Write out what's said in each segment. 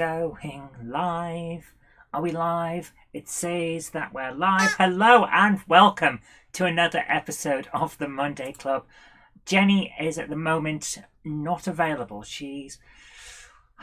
going live. Are we live? It says that we're live. Hello and welcome to another episode of the Monday Club. Jenny is at the moment not available.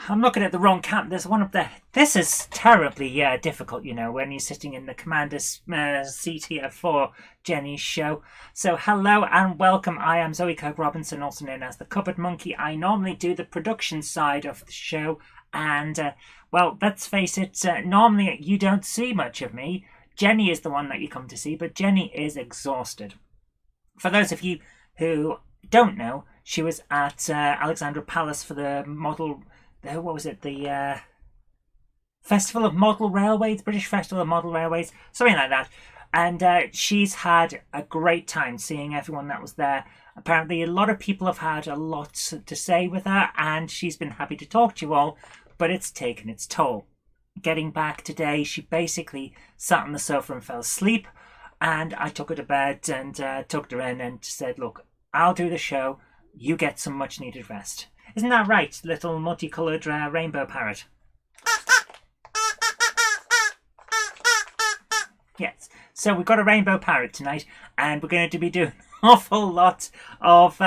I'm looking at the wrong camp. There's one up there. This is terribly difficult, you know, when you're sitting in the commander's seat here for Jenny's show. So hello and welcome. I am Zoe Kirk Robinson, also known as the Cupboard Monkey. I normally do the production side of the show. And, well, let's face it, normally you don't see much of me. Jenny is the one that you come to see, but Jenny is exhausted. For those of you who don't know, she was at Alexandra Palace for the model... what was it? The Festival of Model Railways, British Festival of Model Railways, something like that. And she's had a great time seeing everyone that was there. Apparently, a lot of people have had a lot to say with her, and she's been happy to talk to you all, but it's taken its toll. Getting back today, she basically sat on the sofa and fell asleep, and I took her to bed and tucked her in and said, look, I'll do the show. You get some much-needed rest. Isn't that right, little multicoloured rainbow parrot? Yes. So we've got a rainbow parrot tonight, and we're going to be doing an awful lot of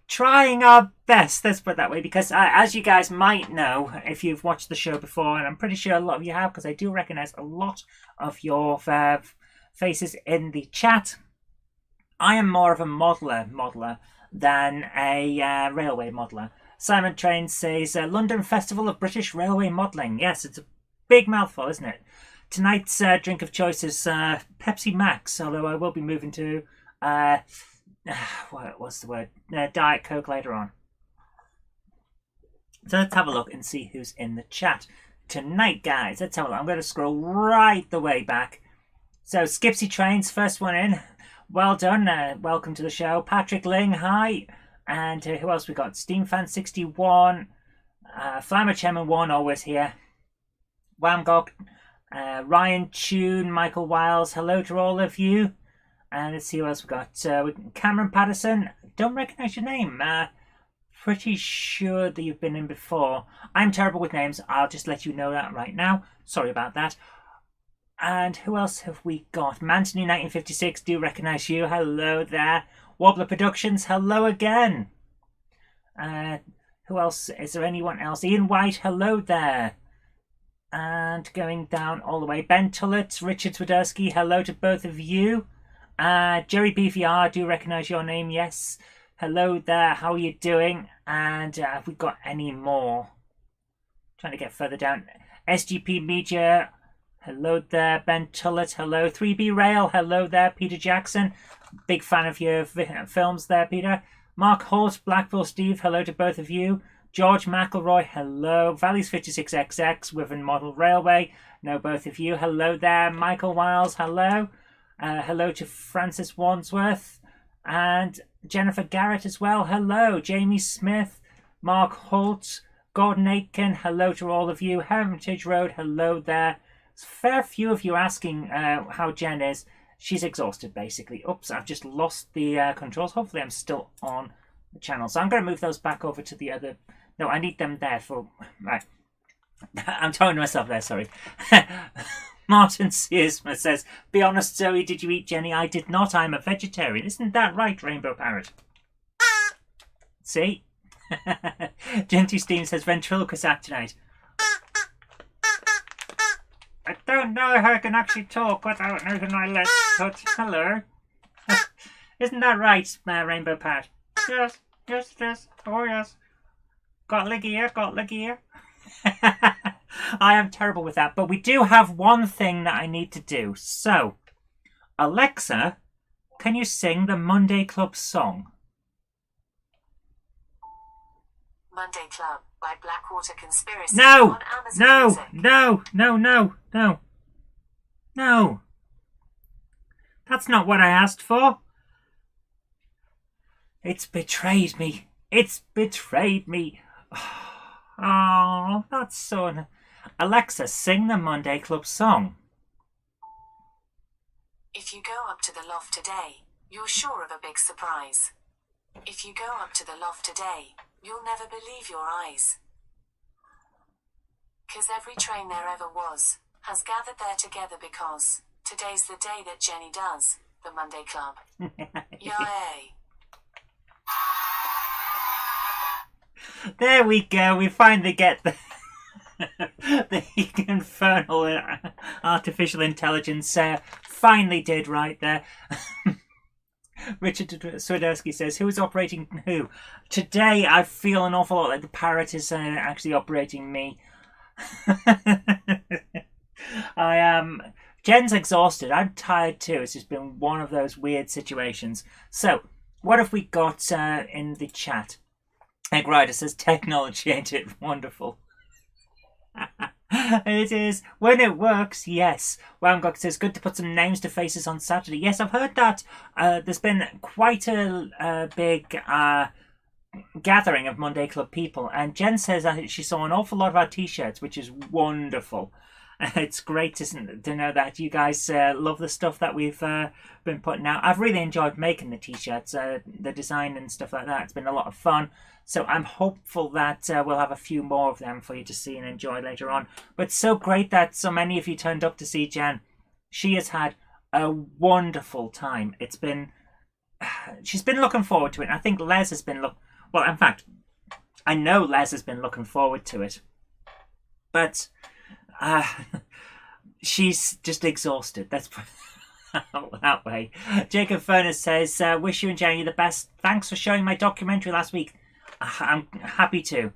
trying our best, let's put it that way, because as you guys might know, if you've watched the show before, and I'm pretty sure a lot of you have, because I do recognise a lot of your faces in the chat, I am more of a modeller than a railway modeller. Simon Train says, London Festival of British Railway Modelling. Yes, it's a big mouthful, isn't it? Tonight's drink of choice is Pepsi Max, although I will be moving to, what's the word? Diet Coke later on. So let's have a look and see who's in the chat tonight, guys. Let's have a look. I'm going to scroll right the way back. So Skipsy Trains, first one in. Well done. Welcome to the show. Patrick Ling, hi. And who else we got? Steamfan61, Flammer Chairman 1, always here. Wamgok, Ryan Tune, Michael Wiles, hello to all of you. And let's see who else we got. Cameron Patterson, don't recognise your name. Pretty sure that you've been in before. I'm terrible with names, I'll just let you know that right now. Sorry about that. And who else have we got? Mantony 1956, do recognise you. Hello there. Wobbler Productions, hello again. Who else? Is there anyone else? Ian White, hello there. And going down all the way, Ben Tullett, Richard Swiderski, hello to both of you. Jerry BVR, do recognise your name, yes. Hello there, how are you doing? And have we got any more? Trying to get further down. SGP Media, hello there. Ben Tullett, hello. 3B Rail, hello there. Peter Jackson, big fan of your films there, Peter. Mark Holt, Blackpool Steve, hello to both of you. George McElroy, hello. Valleys 56XX, Wiven Model Railway, know both of you. Hello there. Michael Wiles, hello. Hello to Francis Wandsworth. And Jennifer Garrett as well, hello. Jamie Smith, Mark Holt, Gordon Aitken, hello to all of you. Heritage Road, hello there. There's a fair few of you asking how Jen is. She's exhausted, basically. Oops, I've just lost the controls. Hopefully I'm still on the channel. So I'm going to move those back over to the other... No, I need them there for... Right. I'm telling myself there, sorry. Martin Searsma says, be honest, Zoe, did you eat Jenny? I did not. I'm a vegetarian. Isn't that right, Rainbow Parrot? See? Genty Steam says, ventriloquist act tonight. I don't know how I can actually talk without moving my lips, but hello. Isn't that right, Rainbow Parrot? Yes, yes, yes, oh yes. Got the gear, got the gear. I am terrible with that, but we do have one thing that I need to do. So, Alexa, can you sing the Monday Club song? Monday Club by Blackwater Conspiracy No! on Amazon No! Music. No! No! That's not what I asked for. It's betrayed me. It's betrayed me. Oh, that's so... Alexa, sing the Monday Club song. If you go up to the loft today, you're sure of a big surprise. If you go up to the loft today, you'll never believe your eyes. 'Cause every train there ever was has gathered there together because today's the day that Jenny does the Monday Club. Yay. There we go. We finally get the infernal artificial intelligence finally did right there. Richard Swiderski says, who is operating who? Today I feel an awful lot like the parrot is actually operating me. I am... Jen's exhausted. I'm tired too. It's just been one of those weird situations. So, what have we got in the chat? Egg Rider says, technology, ain't it wonderful? It is. When it works, yes. Wangok says, good to put some names to faces on Saturday. Yes, I've heard that. There's been quite a big gathering of Monday Club people. And Jen says that she saw an awful lot of our t-shirts, which is wonderful. It's great to know that you guys love the stuff that we've been putting out. I've really enjoyed making the t-shirts, the design and stuff like that. It's been a lot of fun. So I'm hopeful that we'll have a few more of them for you to see and enjoy later on. But so great that so many of you turned up to see Jen. She has had a wonderful time. It's been... She's been looking forward to it. I think Les has been well, in fact, I know Les has been looking forward to it. But... she's just exhausted. That's that way. Jacob Furness says, wish you and Jenny the best. Thanks for showing my documentary last week. I'm happy to.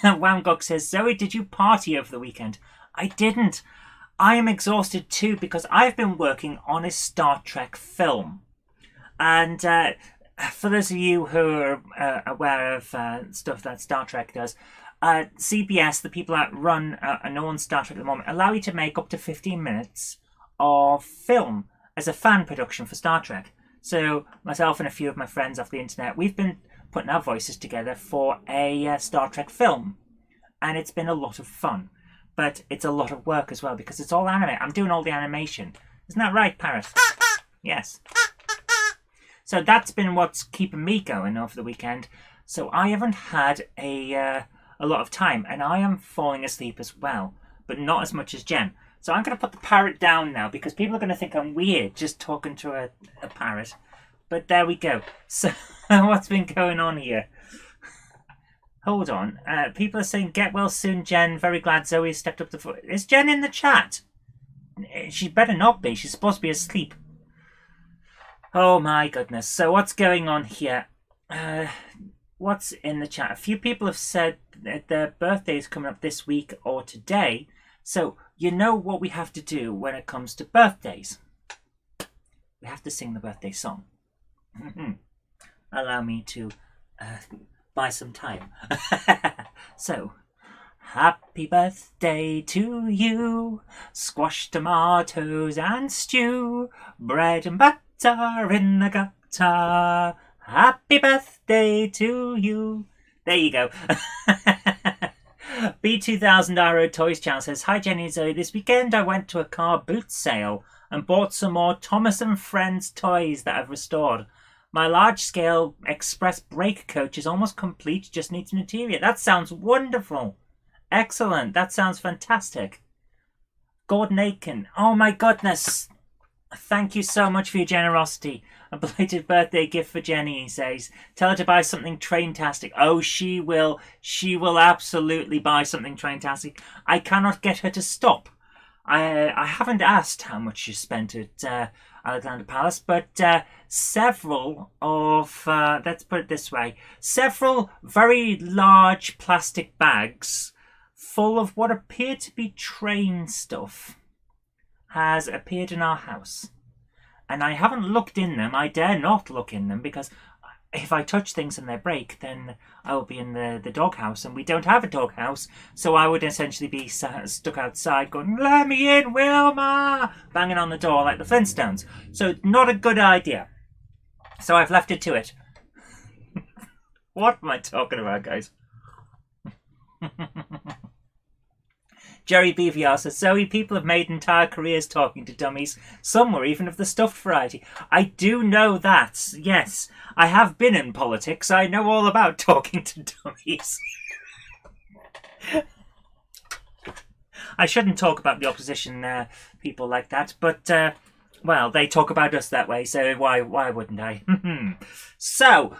Wamgok says, Zoe, did you party over the weekend? I didn't. I am exhausted too because I've been working on a Star Trek film. And for those of you who are aware of stuff that Star Trek does, CBS, the people that run and own Star Trek at the moment, allow you to make up to 15 minutes of film as a fan production for Star Trek. So myself and a few of my friends off the internet, we've been putting our voices together for a Star Trek film. And it's been a lot of fun. But it's a lot of work as well because it's all anime. I'm doing all the animation. Isn't that right, Paris? Yes. So that's been what's keeping me going over the weekend. So I haven't had a lot of time, and I am falling asleep as well, but not as much as Jen. So I'm going to put the parrot down now because people are going to think I'm weird just talking to a parrot. But there we go. So what's been going on here? Hold on. People are saying, get well soon, Jen. Very glad Zoe stepped up the foot. Is Jen in the chat? She better not be. She's supposed to be asleep. Oh my goodness. So what's going on here? What's in the chat? A few people have said that their birthday is coming up this week or today. So you know what we have to do when it comes to birthdays. We have to sing the birthday song. Allow me to buy some time. So, happy birthday to you. Squash tomatoes and stew. Bread and butter in the gutter. Happy birthday to you. There you go. B2000 Toys Channel says, hi Jenny and Zoe, this weekend I went to a car boot sale and bought some more Thomas and Friends toys that I've restored. My large-scale express brake coach is almost complete, just needs an interior. That sounds wonderful. Excellent. That sounds fantastic. Gordon Aiken. Oh my goodness. Thank you so much for your generosity. A belated birthday gift for Jenny, he says. Tell her to buy something train-tastic. Oh, she will. She will absolutely buy something train-tastic. I cannot get her to stop. I haven't asked how much she spent at Alexander Palace, but several of, let's put it this way, several very large plastic bags full of what appeared to be train stuff has appeared in our house. And I haven't looked in them. I dare not look in them because if I touch things and they break, then I will be in the doghouse, and we don't have a doghouse, so I would essentially be stuck outside going, let me in, Wilma! Banging on the door like the Flintstones. So not a good idea. So I've left it to it. What am I talking about, guys? Jerry BVR says, Zoe, people have made entire careers talking to dummies. Some were even of the stuffed variety. I do know that, yes. I have been in politics. I know all about talking to dummies. I shouldn't talk about the opposition people like that, but well, they talk about us that way, so why wouldn't I? So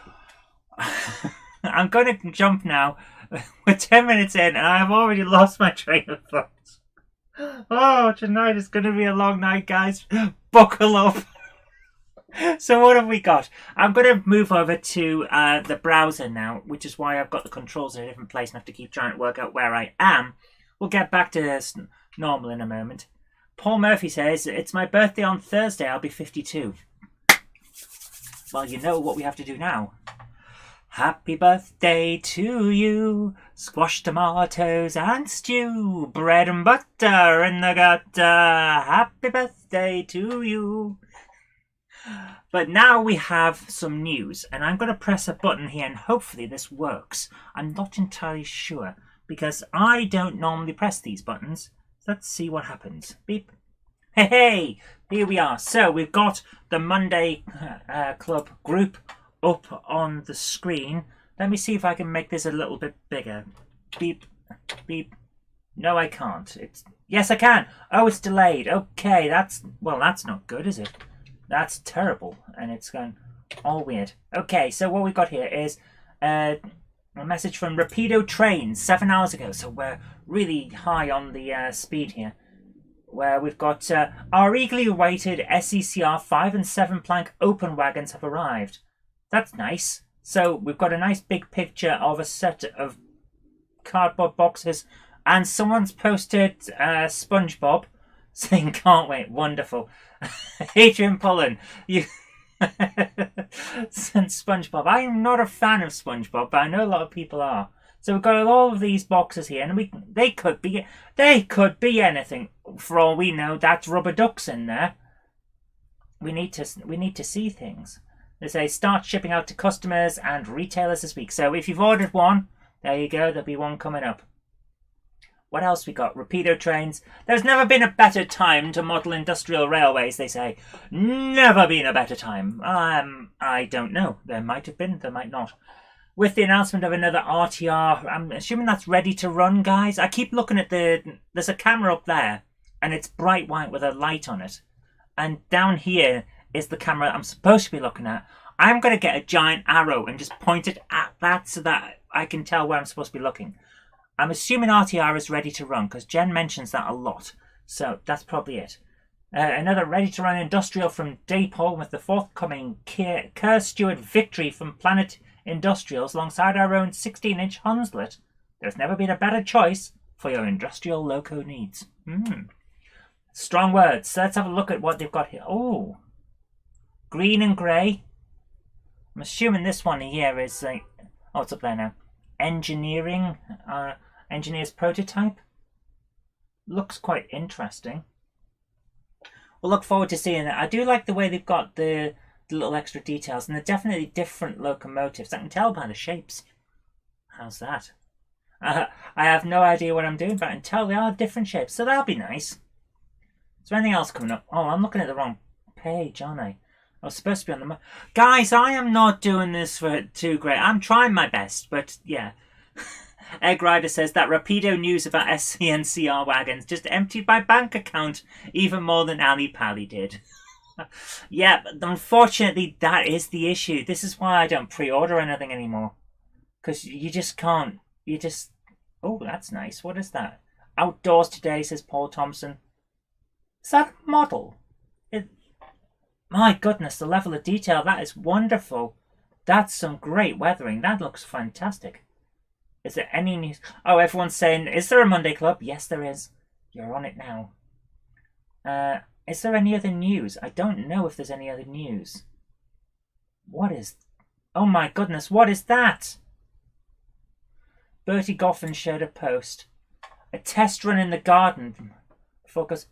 I'm going to jump now. We're 10 minutes in, and I've already lost my train of thought. Oh, tonight is going to be a long night, guys. Buckle up. So what have we got? I'm going to move over to the browser now, which is why I've got the controls in a different place and have to keep trying to work out where I am. We'll get back to normal in a moment. Paul Murphy says, it's my birthday on Thursday. I'll be 52. Well, you know what we have to do now. Happy birthday to you. Squash tomatoes and stew. Bread and butter in the gutter. Happy birthday to you. But now we have some news, and I'm going to press a button here and hopefully this works. I'm not entirely sure because I don't normally press these buttons. Let's see what happens. Beep. Hey, here we are. So we've got the Monday Club group up on the screen. Let me see if I can make this a little bit bigger. Beep, beep. No, I can't. Yes, I can. Oh, it's delayed. Okay, that's not good, is it? That's terrible, and it's going all weird. Okay, so what we've got here is a message from Rapido Trains 7 hours ago, so we're really high on the speed here, where we've got our eagerly awaited SECR 5 and 7 plank open wagons have arrived. That's nice. So we've got a nice big picture of a set of cardboard boxes, and someone's posted SpongeBob saying can't wait. Wonderful. Adrian Pullen, you sent SpongeBob. I'm not a fan of SpongeBob, but I know a lot of people are. So we've got all of these boxes here, and they could be anything. For all we know, that's rubber ducks in there. We need to see things. They say start shipping out to customers and retailers this week. So if you've ordered one, there you go. There'll be one coming up. What else we got? Rapido Trains. There's never been a better time to model industrial railways, they say. Never been a better time. I don't know. There might have been, there might not. With the announcement of another RTR, I'm assuming that's ready to run, guys. I keep looking at there's a camera up there, and it's bright white with a light on it. And down here is the camera I'm supposed to be looking at. I'm going to get a giant arrow and just point it at that so that I can tell where I'm supposed to be looking. I'm assuming RTR is ready to run because Jen mentions that a lot. So that's probably it. Another ready-to-run industrial from Daypole with the forthcoming Kerr Stewart victory from Planet Industrials alongside our own 16-inch Hunslet. There's never been a better choice for your industrial loco needs. Strong words. So let's have a look at what they've got here. Oh, green and grey. I'm assuming this one here is... oh, it's up there now. Engineering... engineer's prototype. Looks quite interesting. We'll look forward to seeing it. I do like the way they've got the little extra details, and they're definitely different locomotives. I can tell by the shapes. How's that? I have no idea what I'm doing, but I can tell they are different shapes, so that'll be nice. Is there anything else coming up? Oh, I'm looking at the wrong page, aren't I? I was supposed to be on the... Guys, I am not doing this for too great. I'm trying my best, but yeah. Egg Rider says that Rapido news about SC and CR wagons just emptied my bank account even more than Ali Pally did. Yeah, but unfortunately that is the issue. This is why I don't pre-order anything anymore. Because you just can't. You just... Oh, that's nice. What is that? Outdoors today, says Paul Thompson. Is that a model? My goodness, the level of detail. That is wonderful. That's some great weathering. That looks fantastic. Is there any news? Oh, everyone's saying, is there a Monday Club? Yes, there is. You're on it now. Is there any other news? I don't know if there's any other news. What is... Oh my goodness, what is that? Bertie Goffin shared a post. A test run in the garden. Focus.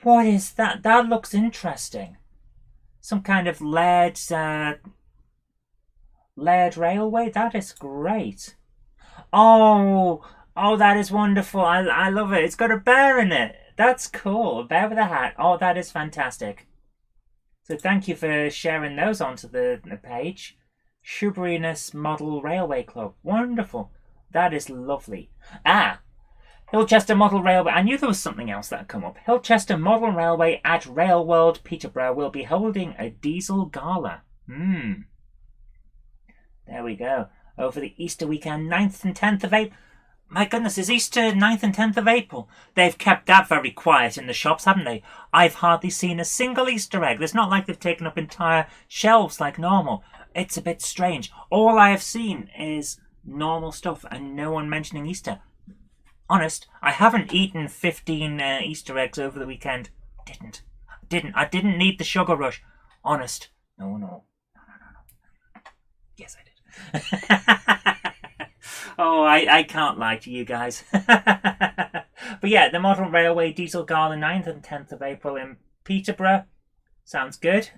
What is that? That looks interesting. Some kind of lead railway. That is great. Oh, that is wonderful. I love it. It's got a bear in it. That's cool. A bear with a hat. Oh, that is fantastic. So thank you for sharing those onto the page. Shoeburyness Model Railway Club. Wonderful. That is lovely. Hilchester Model Railway. I knew there was something else that had come up. Hilchester Model Railway at Rail World Peterborough will be holding a diesel gala. There we go. Over the Easter weekend, 9th and 10th of April. My goodness, is Easter 9th and 10th of April? They've kept that very quiet in the shops, haven't they? I've hardly seen a single Easter egg. It's not like they've taken up entire shelves like normal. It's a bit strange. All I have seen is normal stuff and no one mentioning Easter. Honest, I haven't eaten 15 Easter eggs over the weekend. I didn't need the sugar rush. Honest. No. Yes, I did. Oh, I can't lie to you guys. But yeah, the Model Railway Diesel Gala, 9th and 10th of April in Peterborough. Sounds good.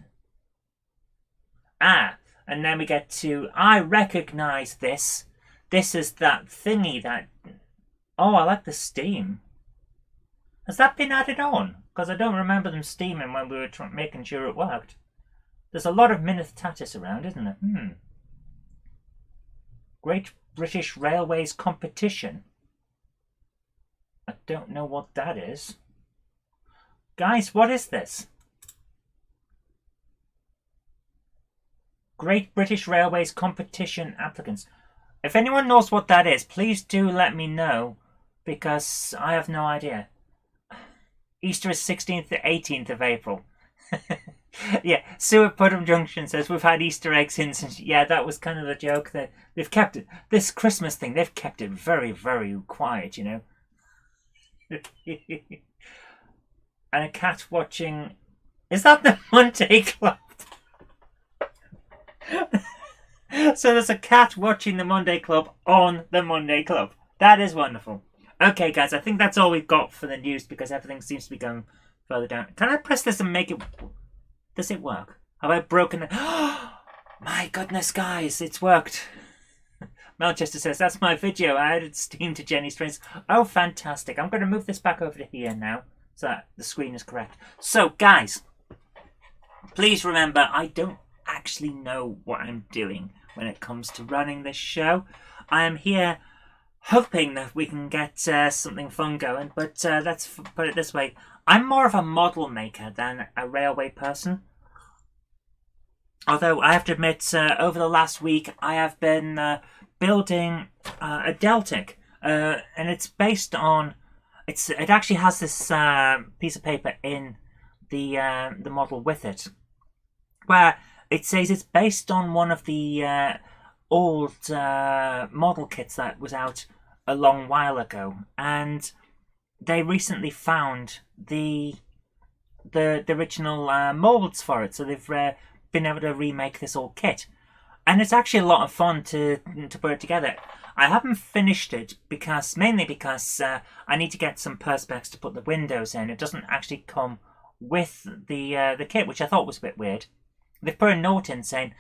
And then we get to, I recognise this. This is that thingy that... Oh, I like the steam. Has that been added on? Because I don't remember them steaming when we were making sure it worked. There's a lot of Minutatis around, isn't there? Great British Railways competition. I don't know what that is. Guys, what is this? Great British Railways competition applicants. If anyone knows what that is, please do let me know, because I have no idea. Easter is 16th to 18th of April. Yeah, Sue Putnam Junction says we've had Easter eggs since. Yeah, that was kind of the joke that they've kept it. This Christmas thing, they've kept it very, very quiet, you know. And a cat watching. Is that the Monday Club? So there's a cat watching the Monday Club on the Monday Club. That is wonderful. Okay, guys, I think that's all we've got for the news because everything seems to be going further down. Can I press this and make it... Does it work? Have I broken it? My goodness, guys, it's worked. Melchester says, that's my video. I added Steam to Jenny's strings. Oh, fantastic. I'm going to move this back over to here now so that the screen is correct. So, guys, please remember, I don't actually know what I'm doing when it comes to running this show. I am here hoping that we can get something fun going, but let's put it this way. I'm more of a model maker than a railway person. Although I have to admit, over the last week, I have been building a Deltic, and it's based on. It actually has this piece of paper in the model with it, where it says it's based on one of the old model kits that was out a long while ago, and they recently found the original molds for it, so they've been able to remake this old kit, and it's actually a lot of fun to put it together. I haven't finished it mainly because I need to get some perspex to put the windows in. It doesn't actually come with the kit, which I thought was a bit weird. They've put a note in saying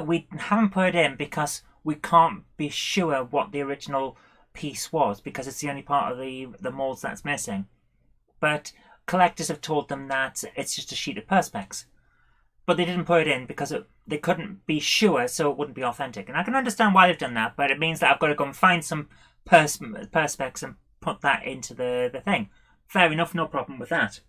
we haven't put it in because we can't be sure what the original piece was because it's the only part of the molds that's missing. But collectors have told them that it's just a sheet of perspex. But they didn't put it in because they couldn't be sure, so it wouldn't be authentic. And I can understand why they've done that, but it means that I've got to go and find some perspex and put that into the thing. Fair enough, no problem with that.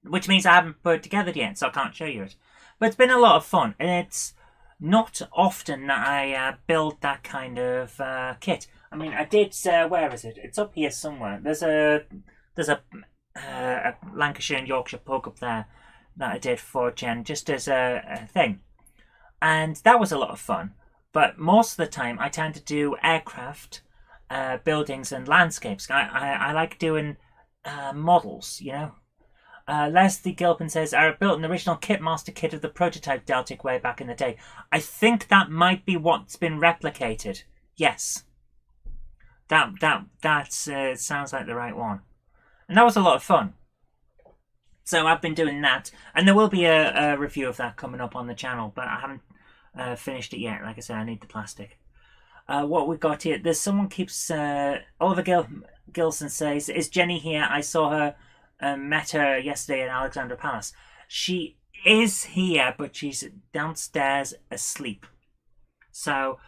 Which means I haven't put it together yet, so I can't show you it. But it's been a lot of fun, and it's not often that I build that kind of kit. I mean, I did. Where is it? It's up here somewhere. There's a Lancashire and Yorkshire pug up there that I did for Jen, just as a thing, and that was a lot of fun. But most of the time, I tend to do aircraft, buildings, and landscapes. I like doing models, you know. Leslie Gilpin says, I built an original Kitmaster kit of the prototype Deltic way back in the day. I think that might be what's been replicated. Yes. That sounds like the right one. And that was a lot of fun. So I've been doing that. And there will be a review of that coming up on the channel. But I haven't finished it yet. Like I said, I need the plastic. What we got here. There's someone keeps... Oliver Gilson says, is Jenny here? I saw her... met her yesterday in Alexandra Palace. She is here, but she's downstairs asleep. So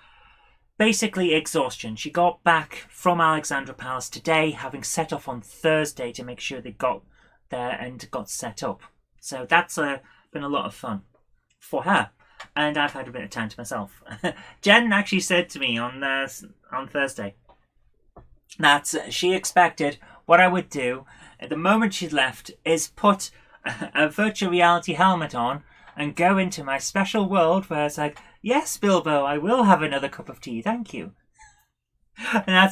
basically exhaustion. She got back from Alexandra Palace today, having set off on Thursday to make sure they got there and got set up. So that's been a lot of fun for her. And I've had a bit of time to myself. Jen actually said to me on Thursday that she expected what I would do at the moment she'd left is put a virtual reality helmet on and go into my special world where it's like, yes, Bilbo, I will have another cup of tea, thank you. And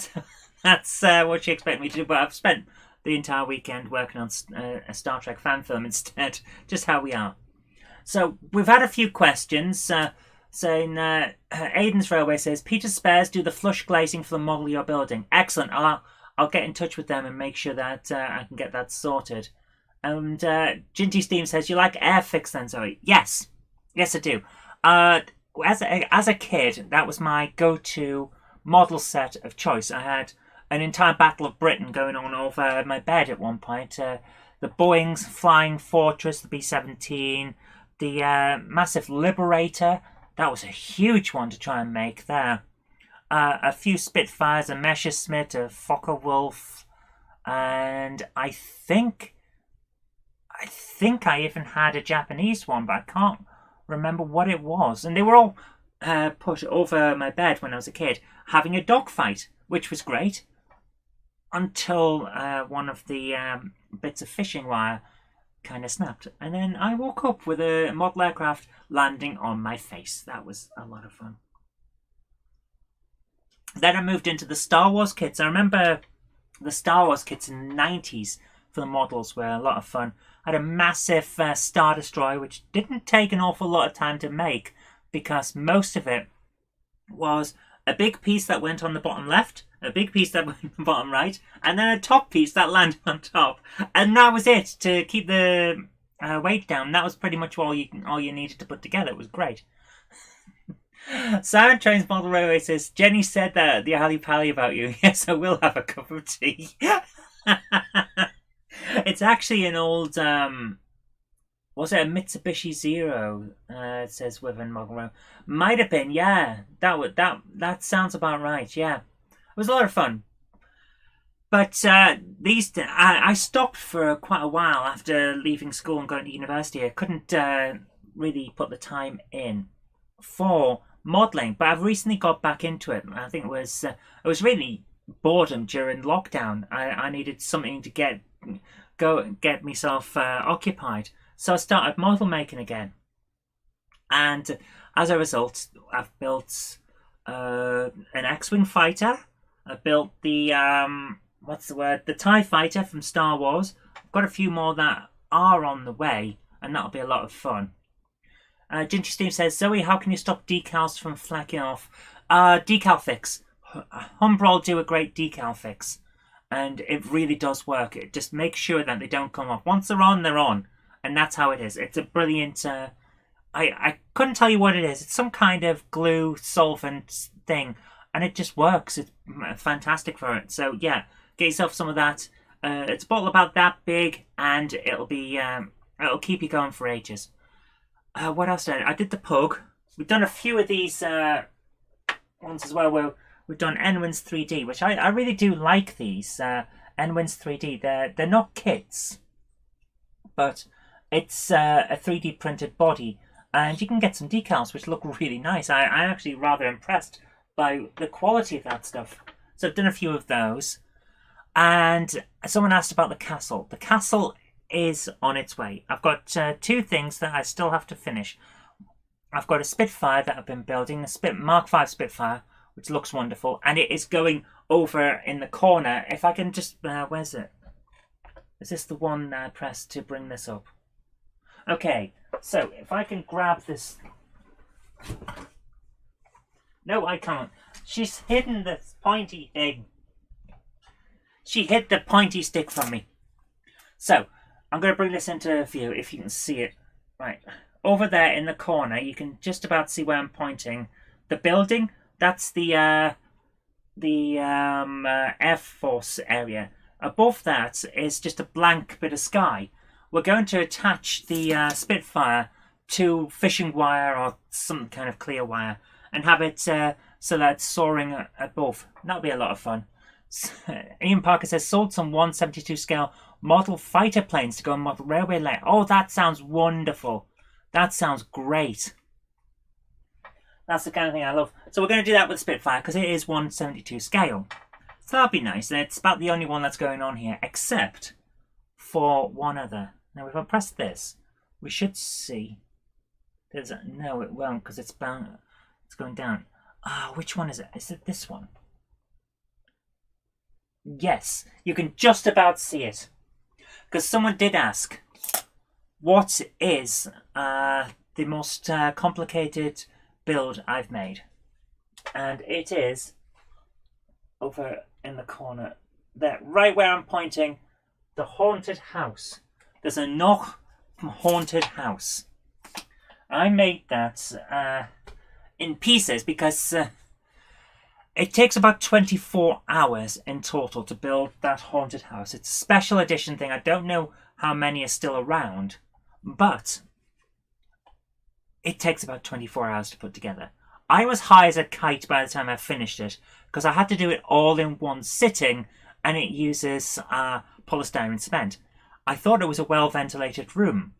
that's what she expected me to do. But I've spent the entire weekend working on a Star Trek fan film instead. Just how we are. So we've had a few questions. Saying Aiden's Railway says, Peter Spares do the flush glazing for the model you're building. Excellent. I'll get in touch with them and make sure that I can get that sorted. And Ginty Steam says, you like Airfix then, Zoe? Yes. Yes, I do. As a kid, that was my go-to model set of choice. I had an entire Battle of Britain going on over my bed at one point. The Boeing's Flying Fortress, the B-17, the massive Liberator. That was a huge one to try and make there. A few Spitfires, a Messerschmitt, a Focke-Wulf, and I think I even had a Japanese one, but I can't remember what it was. And they were all put over my bed when I was a kid, having a dogfight, which was great, until one of the bits of fishing wire kind of snapped. And then I woke up with a model aircraft landing on my face. That was a lot of fun. Then I moved into the Star Wars kits. I remember the Star Wars kits in the 90s for the models were a lot of fun. I had a massive Star Destroyer, which didn't take an awful lot of time to make because most of it was a big piece that went on the bottom left, a big piece that went on the bottom right, and then a top piece that landed on top. And that was it to keep the weight down. That was pretty much all you needed to put together. It was great. Siren Trains Model Railway says, Jenny said that the Ali Pally about you. Yes, I will have a cup of tea. It's actually an old, was it a Mitsubishi Zero? It says within Model Railway. Might have been, yeah. That sounds about right, yeah. It was a lot of fun. But I stopped for quite a while after leaving school and going to university. I couldn't really put the time in for modelling, but I've recently got back into it. I think it was really boredom during lockdown. I needed something to get myself occupied, so I started model making again. And as a result, I've built an X-wing fighter. I built the the TIE fighter from Star Wars. I've got a few more that are on the way, and that'll be a lot of fun. Ginger Steve says, Zoe, how can you stop decals from flacking off? Decal fix. Humbrol do a great decal fix, and it really does work. It just makes sure that they don't come off. Once they're on, and that's how it is. It's a brilliant. I couldn't tell you what it is. It's some kind of glue solvent thing, and it just works. It's fantastic for it. So yeah, get yourself some of that. It's a bottle about that big, and it'll keep you going for ages. What else did I did the Pug. We've done a few of these ones as well where we've done N-Wins 3D, which I really do like these. N-Wins 3D, they're not kits, but it's a 3D printed body, and you can get some decals which look really nice. I'm actually rather impressed by the quality of that stuff. So I've done a few of those. And someone asked about the castle. The castle is on its way. I've got two things that I still have to finish. I've got a Spitfire that I've been building, a Mark V Spitfire, which looks wonderful, and it is going over in the corner. If I can just, where's it? Is this the one I pressed to bring this up? Okay, so if I can grab this. No, I can't. She's hidden this pointy thing. She hid the pointy stick from me. So, I'm going to bring this into view if you can see it. Right, over there in the corner, you can just about see where I'm pointing. The building, that's the Air Force area. Above that is just a blank bit of sky. We're going to attach the Spitfire to fishing wire or some kind of clear wire and have it so that it's soaring above. That'll be a lot of fun. Ian Parker says, sold some 1/72 scale model fighter planes to go on model railway layout. Oh, that sounds wonderful. That sounds great. That's the kind of thing I love. So we're going to do that with Spitfire because it is 1/72 scale. So that'll be nice. It's about the only one that's going on here, except for one other. Now, if I press this, we should see. No, it won't because it's bound. It's going down. Which one is it? Is it this one? Yes, you can just about see it. Because someone did ask, what is the most complicated build I've made? And it is over in the corner there, right where I'm pointing, the haunted house. There's a knock haunted house. I made that in pieces because it takes about 24 hours in total to build that haunted house. It's a special edition thing. I don't know how many are still around, but it takes about 24 hours to put together. I was high as a kite by the time I finished it because I had to do it all in one sitting, and it uses polystyrene cement. I thought it was a well-ventilated room.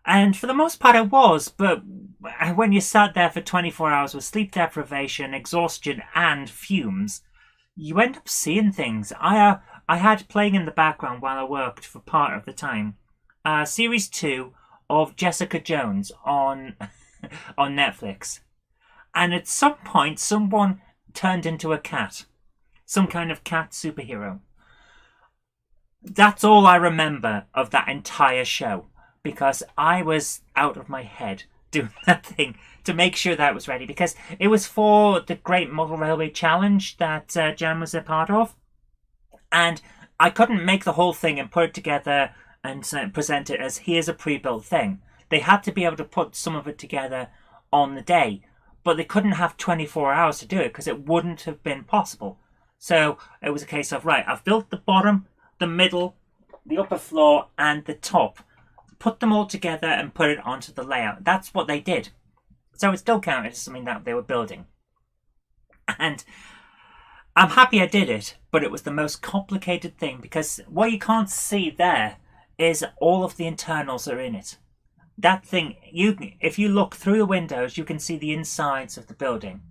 And for the most part it was, but when you sat there for 24 hours with sleep deprivation, exhaustion and fumes, you end up seeing things. I had playing in the background while I worked for part of the time, Series 2 of Jessica Jones on on Netflix. And at some point someone turned into a cat. Some kind of cat superhero. That's all I remember of that entire show. Because I was out of my head doing that thing to make sure that it was ready. Because it was for the Great Model Railway Challenge that Jan was a part of. And I couldn't make the whole thing and put it together and present it as here's a pre-built thing. They had to be able to put some of it together on the day. But they couldn't have 24 hours to do it because it wouldn't have been possible. So it was a case of, right, I've built the bottom, the middle, the upper floor and the top. Put them all together and put it onto the layout. That's what they did. So it still counted as something that they were building. And I'm happy I did it, but it was the most complicated thing because what you can't see there is all of the internals are in it. That thing, if you look through the windows, you can see the insides of the building.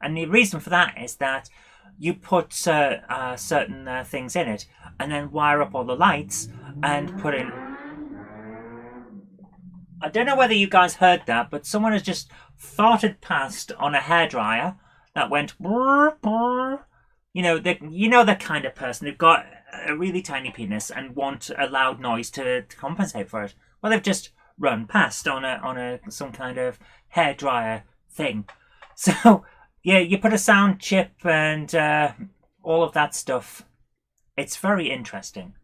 And the reason for that is that you put certain things in it and then wire up all the lights and put in... I don't know whether you guys heard that, but someone has just farted past on a hairdryer that went brr, brr. You know the kind of person who've got a really tiny penis and want a loud noise to compensate for it. Well, they've just run past on some kind of hairdryer thing. So yeah, you put a sound chip and all of that stuff. It's very interesting.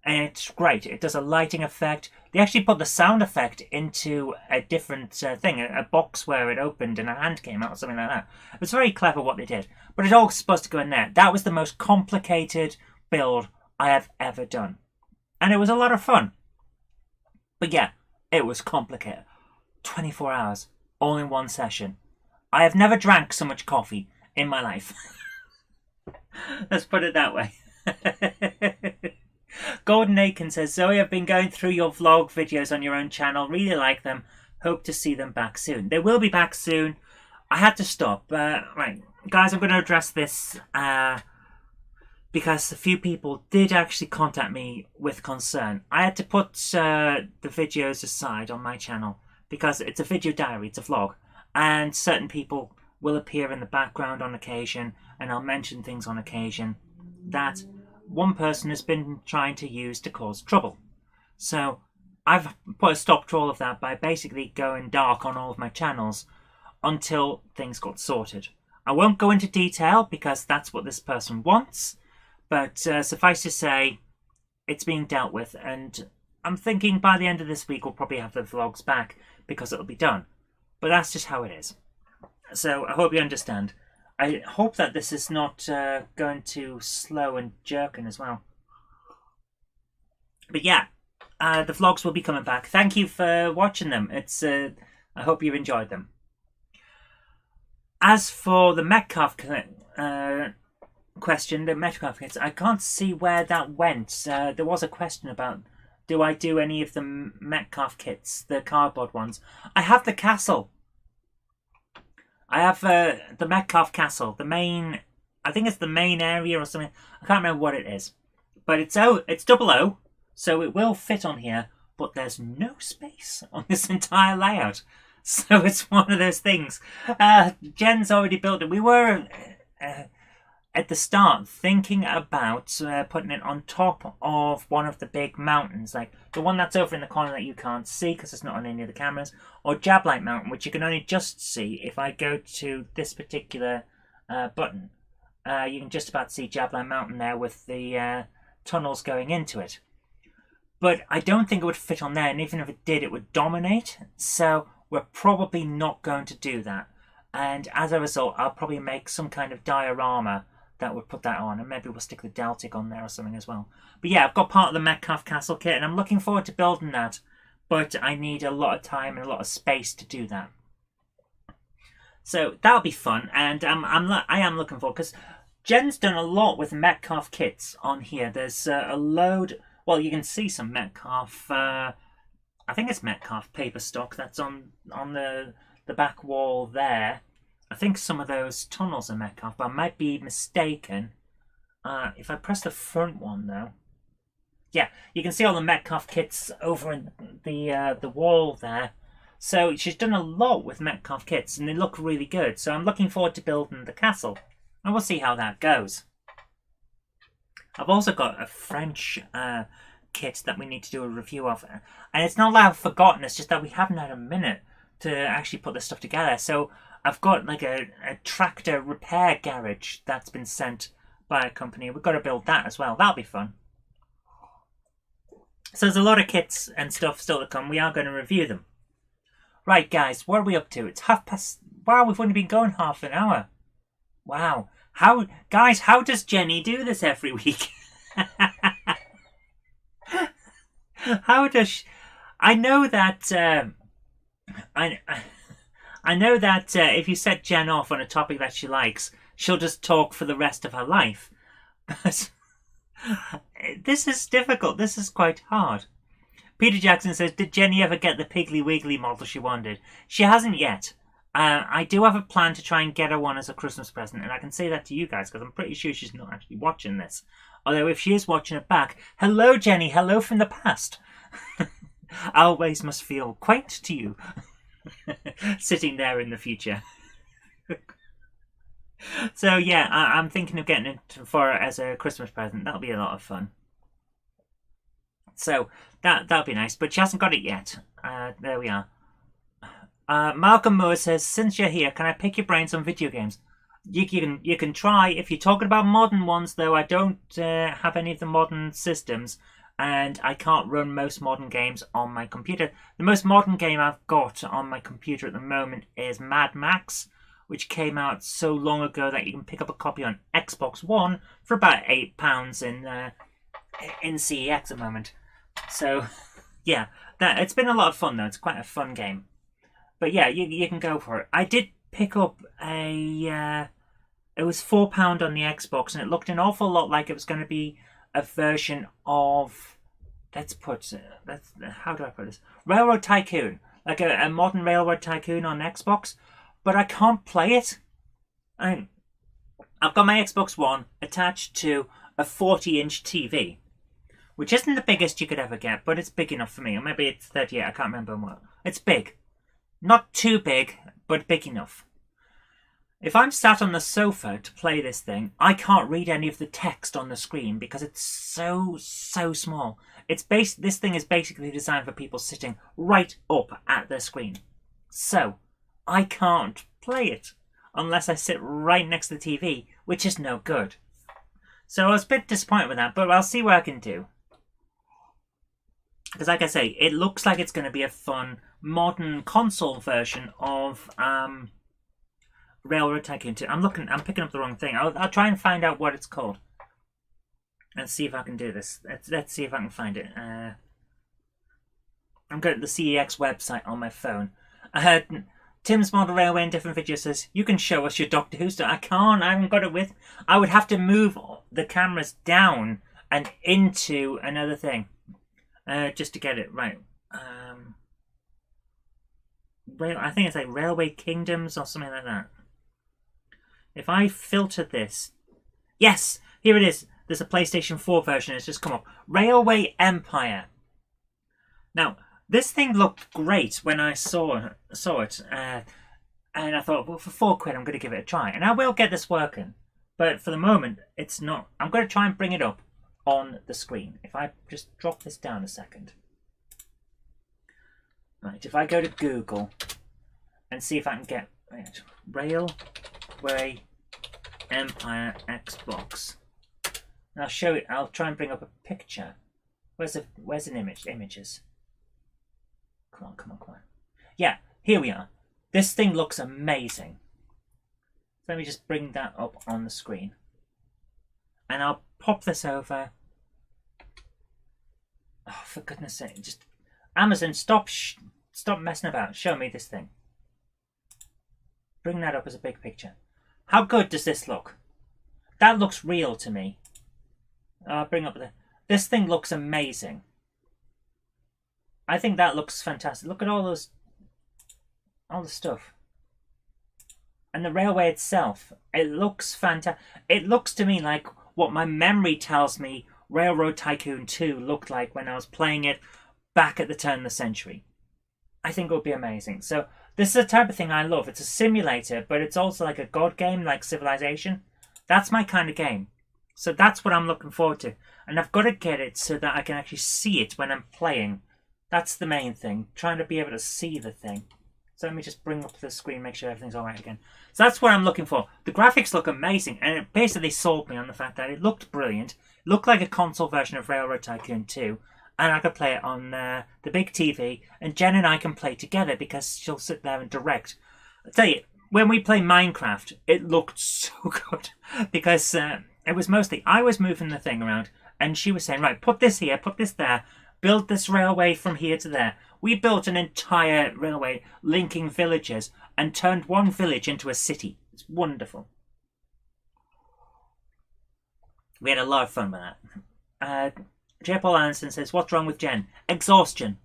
And it's great. It does a lighting effect. They actually put the sound effect into a different thing, a box where it opened and a hand came out or something like that. It was very clever what they did. But it's all supposed to go in there. That was the most complicated build I have ever done. And it was a lot of fun. But yeah, it was complicated. 24 hours, all in one session. I have never drank so much coffee in my life. Let's put it that way. Gordon Aiken says, Zoe, I've been going through your vlog videos on your own channel. Really like them. Hope to see them back soon. They will be back soon. I had to stop. Right, guys, I'm going to address this because a few people did actually contact me with concern. I had to put the videos aside on my channel because it's a video diary, it's a vlog. And certain people will appear in the background on occasion and I'll mention things on occasion that one person has been trying to use to cause trouble. So I've put a stop to all of that by basically going dark on all of my channels until things got sorted. I won't go into detail because that's what this person wants, but suffice to say, it's being dealt with, and I'm thinking by the end of this week we'll probably have the vlogs back because it'll be done. But that's just how it is. So I hope you understand. I hope that this is not going too slow and jerking as well. But yeah, the vlogs will be coming back. Thank you for watching them. I hope you enjoyed them. As for the Metcalf question, the Metcalf kits, I can't see where that went. There was a question about, do I do any of the Metcalf kits, the cardboard ones? I have the castle. I have the Metcalf castle, the main. I think it's the main area or something. I can't remember what it is, but it's double O, so it will fit on here. But there's no space on this entire layout, so it's one of those things. Jen's already built it. We were at the start thinking about putting it on top of one of the big mountains, like the one that's over in the corner that you can't see because it's not on any of the cameras, or Jablite Mountain, which you can only just see if I go to this particular button. You can just about see Jablite Mountain there with the tunnels going into it. But I don't think it would fit on there, and even if it did, it would dominate. So we're probably not going to do that. And as a result, I'll probably make some kind of diorama that would put that on, and maybe we'll stick the Deltic on there or something as well. But yeah, I've got part of the Metcalf Castle kit, and I'm looking forward to building that. But I need a lot of time and a lot of space to do that. So that'll be fun, and I am looking forward, because Jen's done a lot with Metcalf kits on here. There's a load. Well, you can see some Metcalf. I think it's Metcalf paper stock that's on the back wall there. I think some of those tunnels are Metcalf, but I might be mistaken. If I press the front one though, yeah, you can see all the Metcalf kits over in the wall there. So she's done a lot with Metcalf kits, and they look really good. So I'm looking forward to building the castle, and we'll see how that goes. I've also got a French kit that we need to do a review of, and it's not like I've forgotten. It's just that we haven't had a minute to actually put this stuff together. So I've got like a tractor repair garage that's been sent by a company. We've got to build that as well. That'll be fun. So there's a lot of kits and stuff still to come. We are going to review them. Right, guys, what are we up to? It's past. Wow, we've only been going half an hour. Wow. How does Jenny do this every week? How does she... I know that I know that if you set Jen off on a topic that she likes, she'll just talk for the rest of her life. But this is difficult. This is quite hard. Peter Jackson says, did Jenny ever get the Piggly Wiggly model she wanted? She hasn't yet. I do have a plan to try and get her one as a Christmas present, and I can say that to you guys because I'm pretty sure she's not actually watching this. Although if she is watching it back, hello Jenny, hello from the past. I always must feel quaint to you, sitting there in the future. So yeah, I'm thinking of getting it for her as a Christmas present. That'll be a lot of fun. So that'll be nice, but she hasn't got it yet. There we are. Malcolm Moore says, since you're here, can I pick your brains on video games? You can try. If you're talking about modern ones, though, I don't have any of the modern systems, and I can't run most modern games on my computer. The most modern game I've got on my computer at the moment is Mad Max, which came out so long ago that you can pick up a copy on Xbox One for about £8 in CEX at the moment. So, yeah, it's been a lot of fun, though. It's quite a fun game. But yeah, you can go for it. I did pick up it was £4 on the Xbox, and it looked an awful lot like it was going to be a version of, how do I put this? Railroad Tycoon. Like a modern Railroad Tycoon on Xbox. But I can't play it. I've got my Xbox One attached to a 40-inch TV, which isn't the biggest you could ever get, but it's big enough for me. Or maybe it's 38, I can't remember what. It's big. Not too big, but big enough. If I'm sat on the sofa to play this thing, I can't read any of the text on the screen because it's so small. This thing is basically designed for people sitting right up at their screen. So, I can't play it unless I sit right next to the TV, which is no good. So I was a bit disappointed with that, but I'll see what I can do. Because like I say, it looks like it's going to be a fun modern console version of Railroad Tycoon 2. I'm picking up the wrong thing. I'll try and find out what it's called. Let's see if I can do this. Let's see if I can find it. I'm going to the CEX website on my phone. Tim's Model Railway in different videos says, you can show us your Doctor Who stuff. I can't. I haven't got it with. I would have to move the cameras down and into another thing just to get it right. I think it's like Railway Kingdoms or something like that. If I filter this... Yes! Here it is. There's a PlayStation 4 version. It's just come up. Railway Empire. Now, this thing looked great when I saw it. And I thought, well, for £4 I'm going to give it a try. And I will get this working. But for the moment, it's not. I'm going to try and bring it up on the screen. If I just drop this down a second. Right, if I go to Google and see if I can get Railway Empire Xbox. And I'll show it. I'll try and bring up a picture. Where's an image? Images. Come on. Yeah, here we are. This thing looks amazing. So let me just bring that up on the screen. And I'll pop this over. Oh, for goodness sake. Just Amazon, stop messing about. Show me this thing. Bring that up as a big picture. How good does this look? That looks real to me. Bring up this thing looks amazing. I think that looks fantastic. Look at all the stuff. And the railway itself, it looks fantastic. It looks to me like what my memory tells me Railroad Tycoon 2 looked like when I was playing it back at the turn of the century. I think it would be amazing. So this is the type of thing I love. It's a simulator, but it's also like a god game, like Civilization. That's my kind of game. So that's what I'm looking forward to. And I've got to get it so that I can actually see it when I'm playing. That's the main thing. Trying to be able to see the thing. So let me just bring up the screen, make sure everything's alright again. So that's what I'm looking for. The graphics look amazing, and it basically sold me on the fact that it looked brilliant. It looked like a console version of Railroad Tycoon 2. And I could play it on the big TV, and Jen and I can play together because she'll sit there and direct. I'll tell you, when we play Minecraft, it looked so good because it was mostly I was moving the thing around, and she was saying, right, put this here, put this there, build this railway from here to there. We built an entire railway linking villages and turned one village into a city. It's wonderful. We had a lot of fun with that. J. Paul Anderson says, what's wrong with Jen? Exhaustion.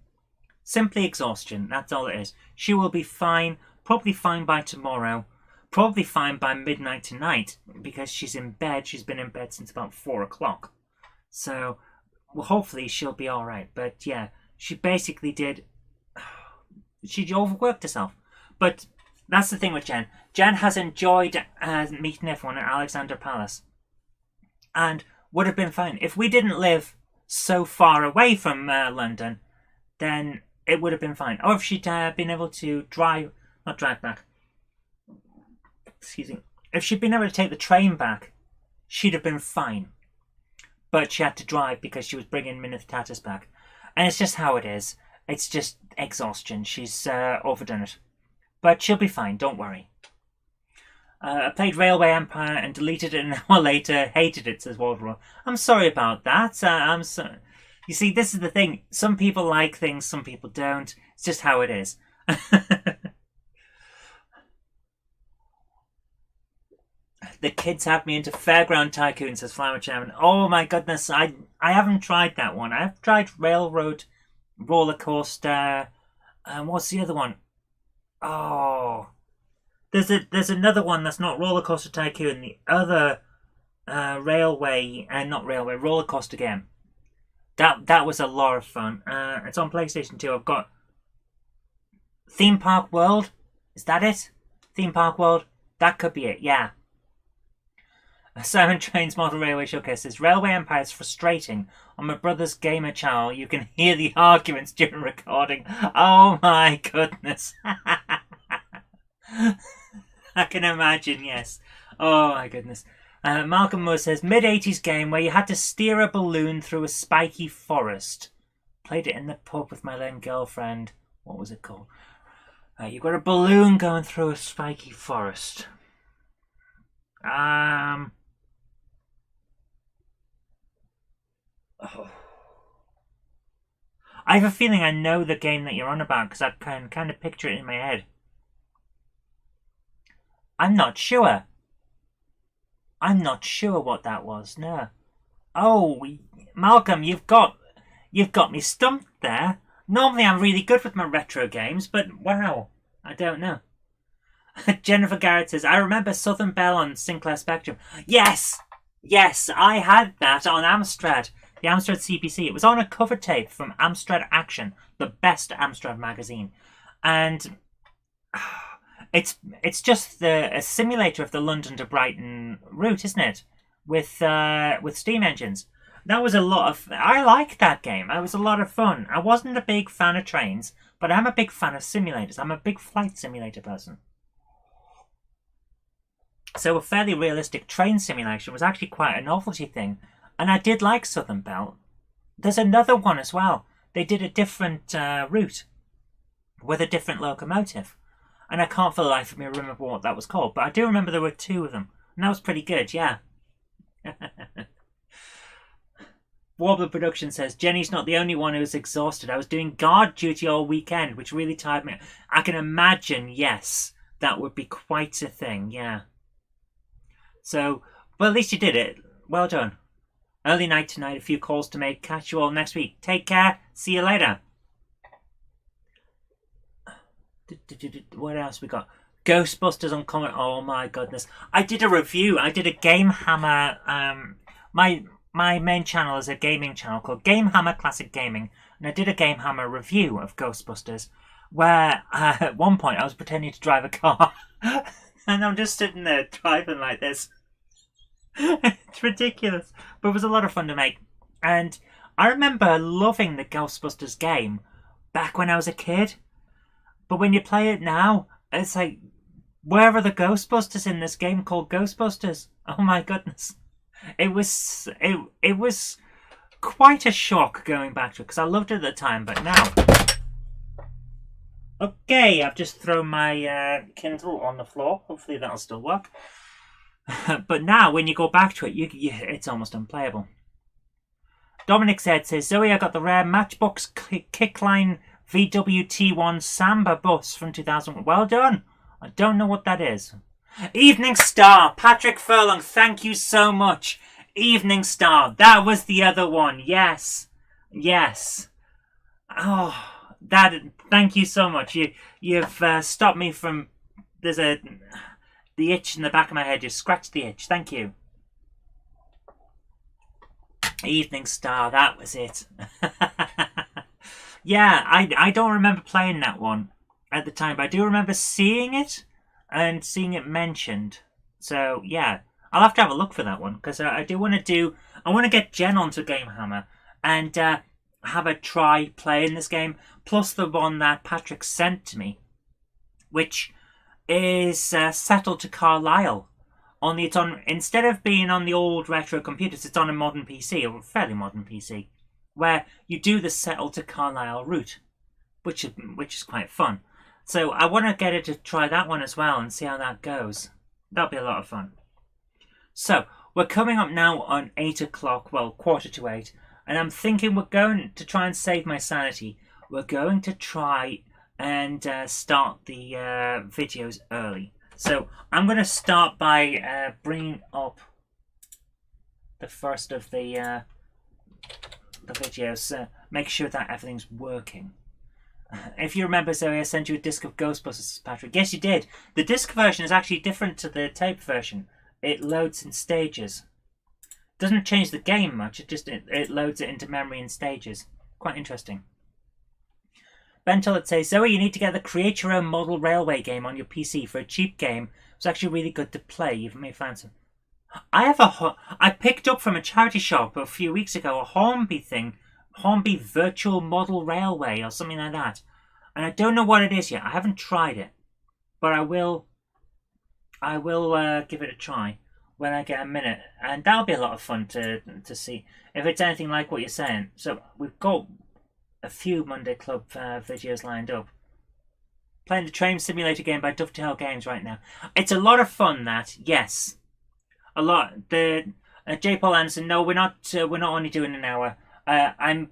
Simply exhaustion. That's all it is. She will be fine. Probably fine by tomorrow. Probably fine by midnight tonight. Because she's in bed. She's been in bed since about 4 o'clock. So, well, hopefully she'll be alright. But yeah, she basically did... She overworked herself. But that's the thing with Jen. Jen has enjoyed meeting everyone at Alexander Palace. And would have been fine. If we didn't live so far away from London, then it would have been fine. Or if she'd been able to not drive back. Excuse me. If she'd been able to take the train back, she'd have been fine. But she had to drive because she was bringing Minith Tatus back. And it's just how it is. It's just exhaustion. She's overdone it. But she'll be fine, don't worry. I played Railway Empire and deleted it an hour later. Hated it, says Waldro. I'm sorry about that. You see, this is the thing. Some people like things, some people don't. It's just how it is. The kids have me into Fairground Tycoon, says Flower Chairman. Oh my goodness, I haven't tried that one. I've tried Railroad Roller Coaster. What's the other one? Oh... There's another one that's not Roller Coaster Tycoon. The other roller coaster game. That was a lot of fun. It's on PlayStation 2. I've got Theme Park World. Is that it? Theme Park World. That could be it. Yeah. Simon Train's Model Railway Showcase says Railway Empire is frustrating. On my brother's gamer channel, you can hear the arguments during recording. Oh my goodness. I can imagine, yes. Oh my goodness. Malcolm Moore says, mid-80s game where you had to steer a balloon through a spiky forest. Played it in the pub with my then girlfriend. What was it called? You've got a balloon going through a spiky forest. Oh. I have a feeling I know the game that you're on about because I can kind of picture it in my head. I'm not sure. I'm not sure what that was. No. Oh, Malcolm, you've got me stumped there. Normally, I'm really good with my retro games, but wow, I don't know. Jennifer Garrett says, I remember Southern Belle on Sinclair Spectrum. Yes! Yes, I had that on Amstrad. The Amstrad CPC. It was on a cover tape from Amstrad Action, the best Amstrad magazine. And it's just a simulator of the London to Brighton route, isn't it? With steam engines. That was a lot of... I liked that game. It was a lot of fun. I wasn't a big fan of trains, but I'm a big fan of simulators. I'm a big flight simulator person. So a fairly realistic train simulation was actually quite a novelty thing. And I did like Southern Belle. There's another one as well. They did a different route with a different locomotive. And I can't for the life of me remember what that was called. But I do remember there were two of them. And that was pretty good, yeah. Warbler Production says, Jenny's not the only one who's exhausted. I was doing guard duty all weekend, which really tired me. I can imagine, yes, that would be quite a thing, yeah. So, well, at least you did it. Well done. Early night tonight, a few calls to make. Catch you all next week. Take care. See you later. What else we got? Ghostbusters Uncommon. Oh my goodness. I did a review. I did a Game Hammer. My main channel is a gaming channel called Game Hammer Classic Gaming. And I did a Game Hammer review of Ghostbusters where at one point I was pretending to drive a car. And I'm just sitting there driving like this. It's ridiculous. But it was a lot of fun to make. And I remember loving the Ghostbusters game back when I was a kid. But when you play it now, it's like, where are the Ghostbusters in this game called Ghostbusters? Oh my goodness. It was quite a shock going back to it because I loved it at the time, but now... Okay, I've just thrown my Kindle on the floor. Hopefully that'll still work. But now, when you go back to it, it's almost unplayable. Dominic says, Zoe, I got the rare Matchbox Kickline VWT1 Samba bus from 2001. Well done. I don't know what that is. Evening Star. Patrick Furlong, thank you so much. Evening Star. That was the other one. Yes. Yes. Oh... Thank you so much. You've stopped me from. There's the itch in the back of my head. You scratched the itch. Thank you. Evening Star. That was it. Yeah, I don't remember playing that one at the time, but I do remember seeing it and seeing it mentioned. So yeah, I'll have to have a look for that one because I do want to do. I want to get Jen onto Game Hammer and have a try playing this game. Plus the one that Patrick sent to me, which is settled to Carlisle. Only it's on, instead of being on the old retro computers, it's on a modern PC, or a fairly modern PC, where you do the settled to Carlisle route, which is quite fun. So I want to get her to try that one as well and see how that goes. That'll be a lot of fun. So we're coming up now on 8 o'clock, well, 7:45, and I'm thinking we're going to try and save my sanity. We're going to try and start the videos early. So I'm going to start by bringing up the first of the videos. Make sure that everything's working. If you remember, Zoe, I sent you a disc of Ghostbusters, Patrick. Yes, you did. The disc version is actually different to the tape version. It loads in stages. Doesn't change the game much. It loads it into memory in stages. Quite interesting. Ben Tullett says, Zoe, you need to get the Create Your Own Model Railway game on your PC for a cheap game. It's actually really good to play. You may find some. I picked up from a charity shop a few weeks ago a Hornby thing. Hornby Virtual Model Railway or something like that. And I don't know what it is yet. I haven't tried it. But I will give it a try when I get a minute. And that'll be a lot of fun to see if it's anything like what you're saying. So we've got a few Monday Club videos lined up. Playing the Train Simulator game by Dovetail Games right now. It's a lot of fun, that. Yes. A lot. The J. Paul Anderson, no, we're not only doing an hour. I'm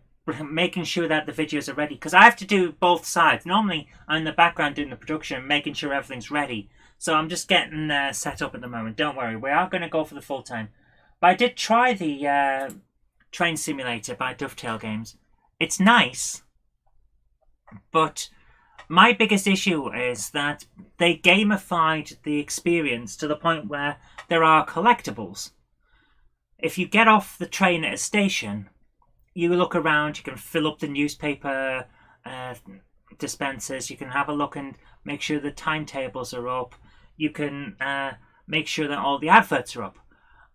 making sure that the videos are ready because I have to do both sides. Normally, I'm in the background doing the production and making sure everything's ready. So I'm just getting set up at the moment. Don't worry, we are going to go for the full time. But I did try the Train Simulator by Dovetail Games. It's nice, but my biggest issue is that they gamified the experience to the point where there are collectibles. If you get off the train at a station, you look around, you can fill up the newspaper dispensers, you can have a look and make sure the timetables are up, you can make sure that all the adverts are up.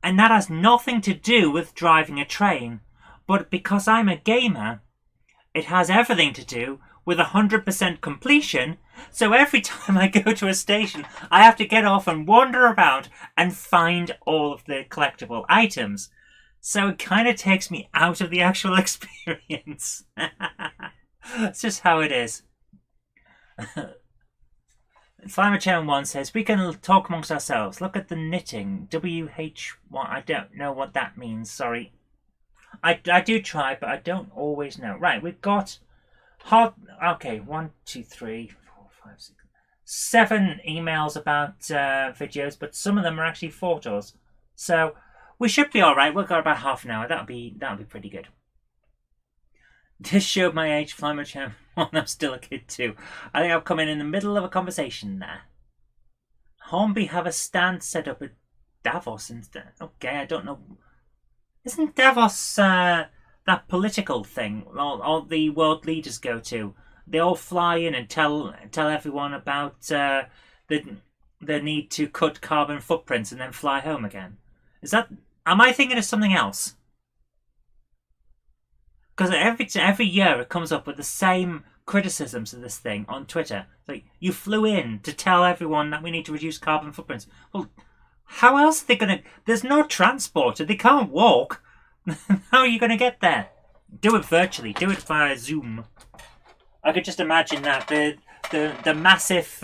And that has nothing to do with driving a train. But because I'm a gamer, it has everything to do with 100% completion. So every time I go to a station, I have to get off and wander around and find all of the collectible items. So it kind of takes me out of the actual experience. It's just how it is. Flymer Chairman 1 says, we can talk amongst ourselves. Look at the knitting. WH1. I don't know what that means. Sorry. I do try, but I don't always know. Right, we've got okay, 1, 2, 3, 4, 5, 6, 7 emails about videos, but some of them are actually photos. So we should be all right. We've got about half an hour. That'll be pretty good. This showed my age, Flymer Chairman 1. I'm still a kid too. I think I've come in the middle of a conversation there. Hornby have a stand set up at Davos instead. Okay, I don't know. Isn't Davos that political thing all the world leaders go to? They all fly in and tell everyone about the need to cut carbon footprints and then fly home again. Am I thinking of something else? Because every year it comes up with the same criticisms of this thing on Twitter. Like, you flew in to tell everyone that we need to reduce carbon footprints. Well, how else are they going to... There's no transporter. They can't walk. How are you going to get there? Do it virtually. Do it via Zoom. I could just imagine that. The massive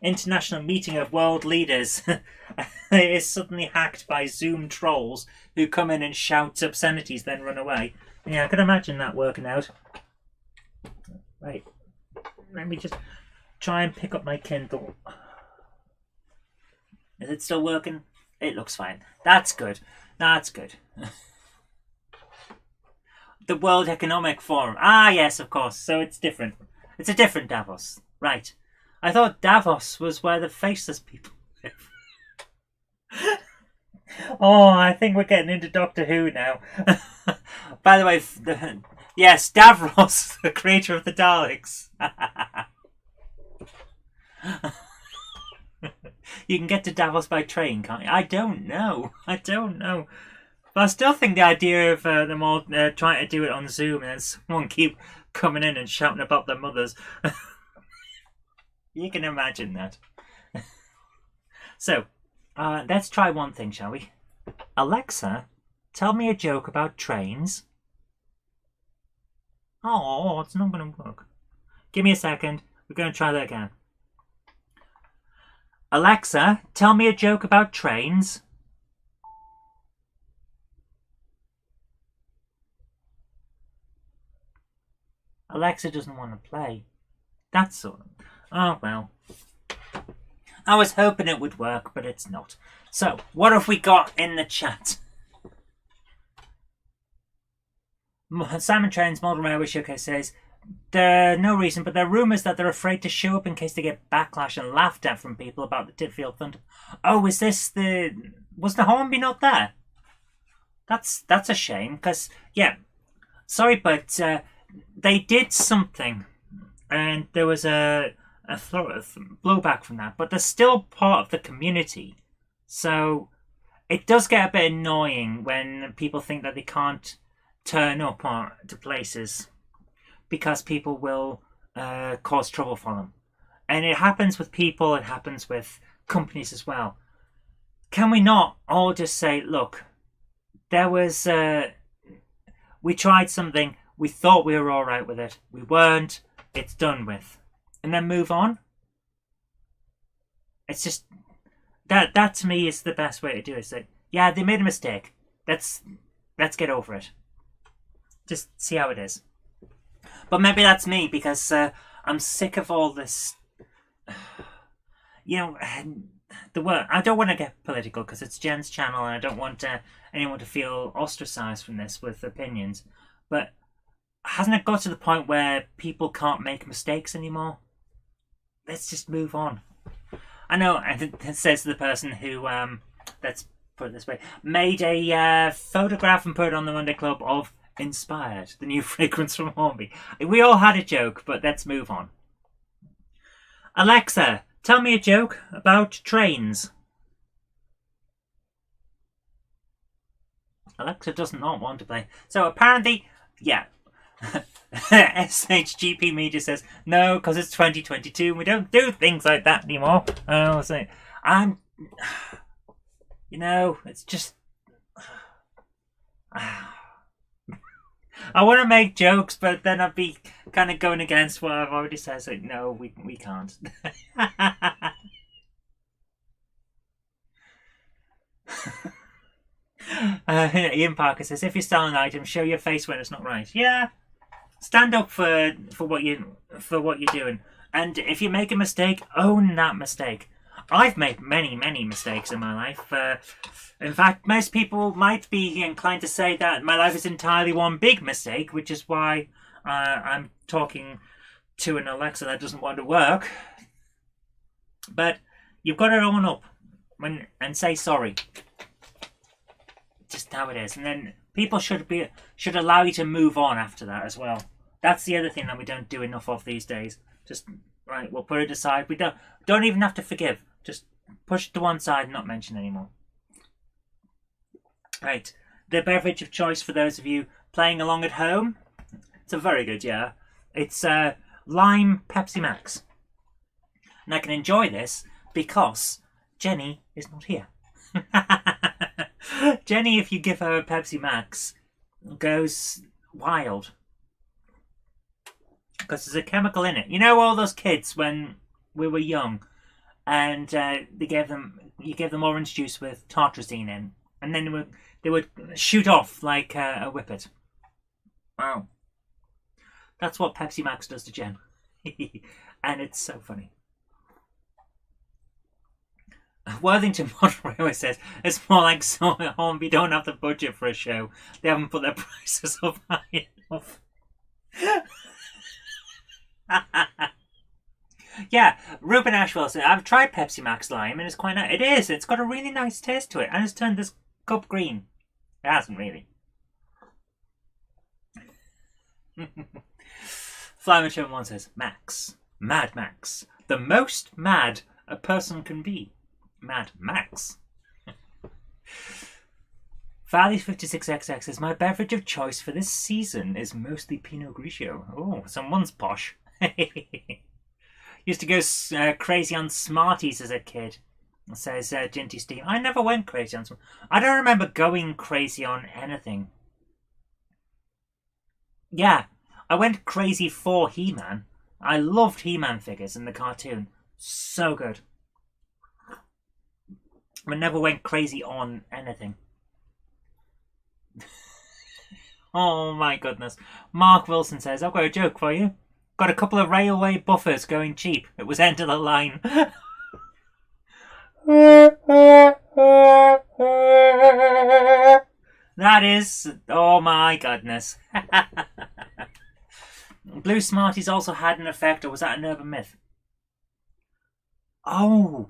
international meeting of world leaders is suddenly hacked by Zoom trolls who come in and shout obscenities, then run away. Yeah, I can imagine that working out. Right. Let me just try and pick up my Kindle. Is it still working? It looks fine. That's good. That's good. The World Economic Forum. Ah, yes, of course. So it's different. It's a different Davos. Right. I thought Davos was where the faceless people live. Oh, I think we're getting into Doctor Who now. By the way, yes, Davros, the creator of the Daleks. You can get to Davos by train, can't you? I don't know. But I still think the idea of them all trying to do it on Zoom and then someone keep coming in and shouting about their mothers. You can imagine that. So, let's try one thing, shall we? Alexa, tell me a joke about trains. Oh, it's not going to work. Give me a second. We're going to try that again. Alexa, tell me a joke about trains. Alexa doesn't want to play. That's sort of... Oh, well. I was hoping it would work, but it's not. So, what have we got in the chat? Simon Train's Modern Railway Showcase says, there no reason, but there are rumours that they're afraid to show up in case they get backlash and laughed at from people about the Titfield Thunder. Oh, is this the... Was the Hornby not there? That's a shame, because, yeah, sorry, but they did something, and there was a blowback from that, but they're still part of the community. So it does get a bit annoying when people think that they can't turn up to places because people will cause trouble for them. And it happens with people, it happens with companies as well. Can we not all just say, look, there was... we tried something, we thought we were alright with it, we weren't, it's done with. And then move on? It's just... That to me is the best way to do it. It's like, yeah, they made a mistake. Let's get over it. Just see how it is. But maybe that's me, because I'm sick of all this... you know, the word. I don't want to get political because it's Jen's channel, and I don't want anyone to feel ostracized from this with opinions. But hasn't it got to the point where people can't make mistakes anymore? Let's just move on. I know, and it says the person who, let's put it this way, made a photograph and put it on the Monday Club of Inspired, the new fragrance from Hornby. We all had a joke, but let's move on. Alexa, tell me a joke about trains. Alexa does not want to play. So apparently, yeah. SHGP Media says, no, because it's 2022 and we don't do things like that anymore. Oh, so it's just... I want to make jokes, but then I'd be kind of going against what I've already said. So no, we can't. Ian Parker says, if you're selling an item, show your face when it's not right. Yeah, stand up for what you're doing, and if you make a mistake, own that mistake. I've made many mistakes in my life. In fact, most people might be inclined to say that my life is entirely one big mistake, which is why I'm talking to an Alexa that doesn't want to work. But you've got to own up and say sorry. Just how it is, and then people should allow you to move on after that as well. That's the other thing that we don't do enough of these days. Just right, we'll put it aside. We don't even have to forgive. Just push it to one side and not mention anymore. Right, the beverage of choice for those of you playing along at home. It's a very good, yeah. It's lime Pepsi Max, and I can enjoy this because Jenny is not here. Jenny, if you give her a Pepsi Max, goes wild because there's a chemical in it. You know, all those kids when we were young, and you gave them orange juice with tartrazine in, and then they would shoot off like a whippet. Wow, that's what Pepsi Max does to Jen, and it's so funny. Worthington Monorail says it's more like Hornby don't have the budget for a show. They haven't put their prices up high enough. Yeah, Ruben Ashwell said, I've tried Pepsi Max Lime and it's quite nice. It is. It's got a really nice taste to it, and it's turned this cup green. It hasn't really. Flyman 1 says, Mad Max, the most mad a person can be. Mad Max. Valley56XX says, my beverage of choice for this season is mostly Pinot Grigio. Oh, someone's posh. Used to go crazy on Smarties as a kid, says Ginty Steve. I never went crazy on Smarties. I don't remember going crazy on anything. Yeah, I went crazy for He-Man. I loved He-Man figures in the cartoon. So good. I never went crazy on anything. Oh my goodness. Mark Wilson says, I've got a joke for you. Got a couple of railway buffers going cheap. It was end of the line. That is... Oh my goodness. Blue Smarties also had an effect, or was that an urban myth? Oh...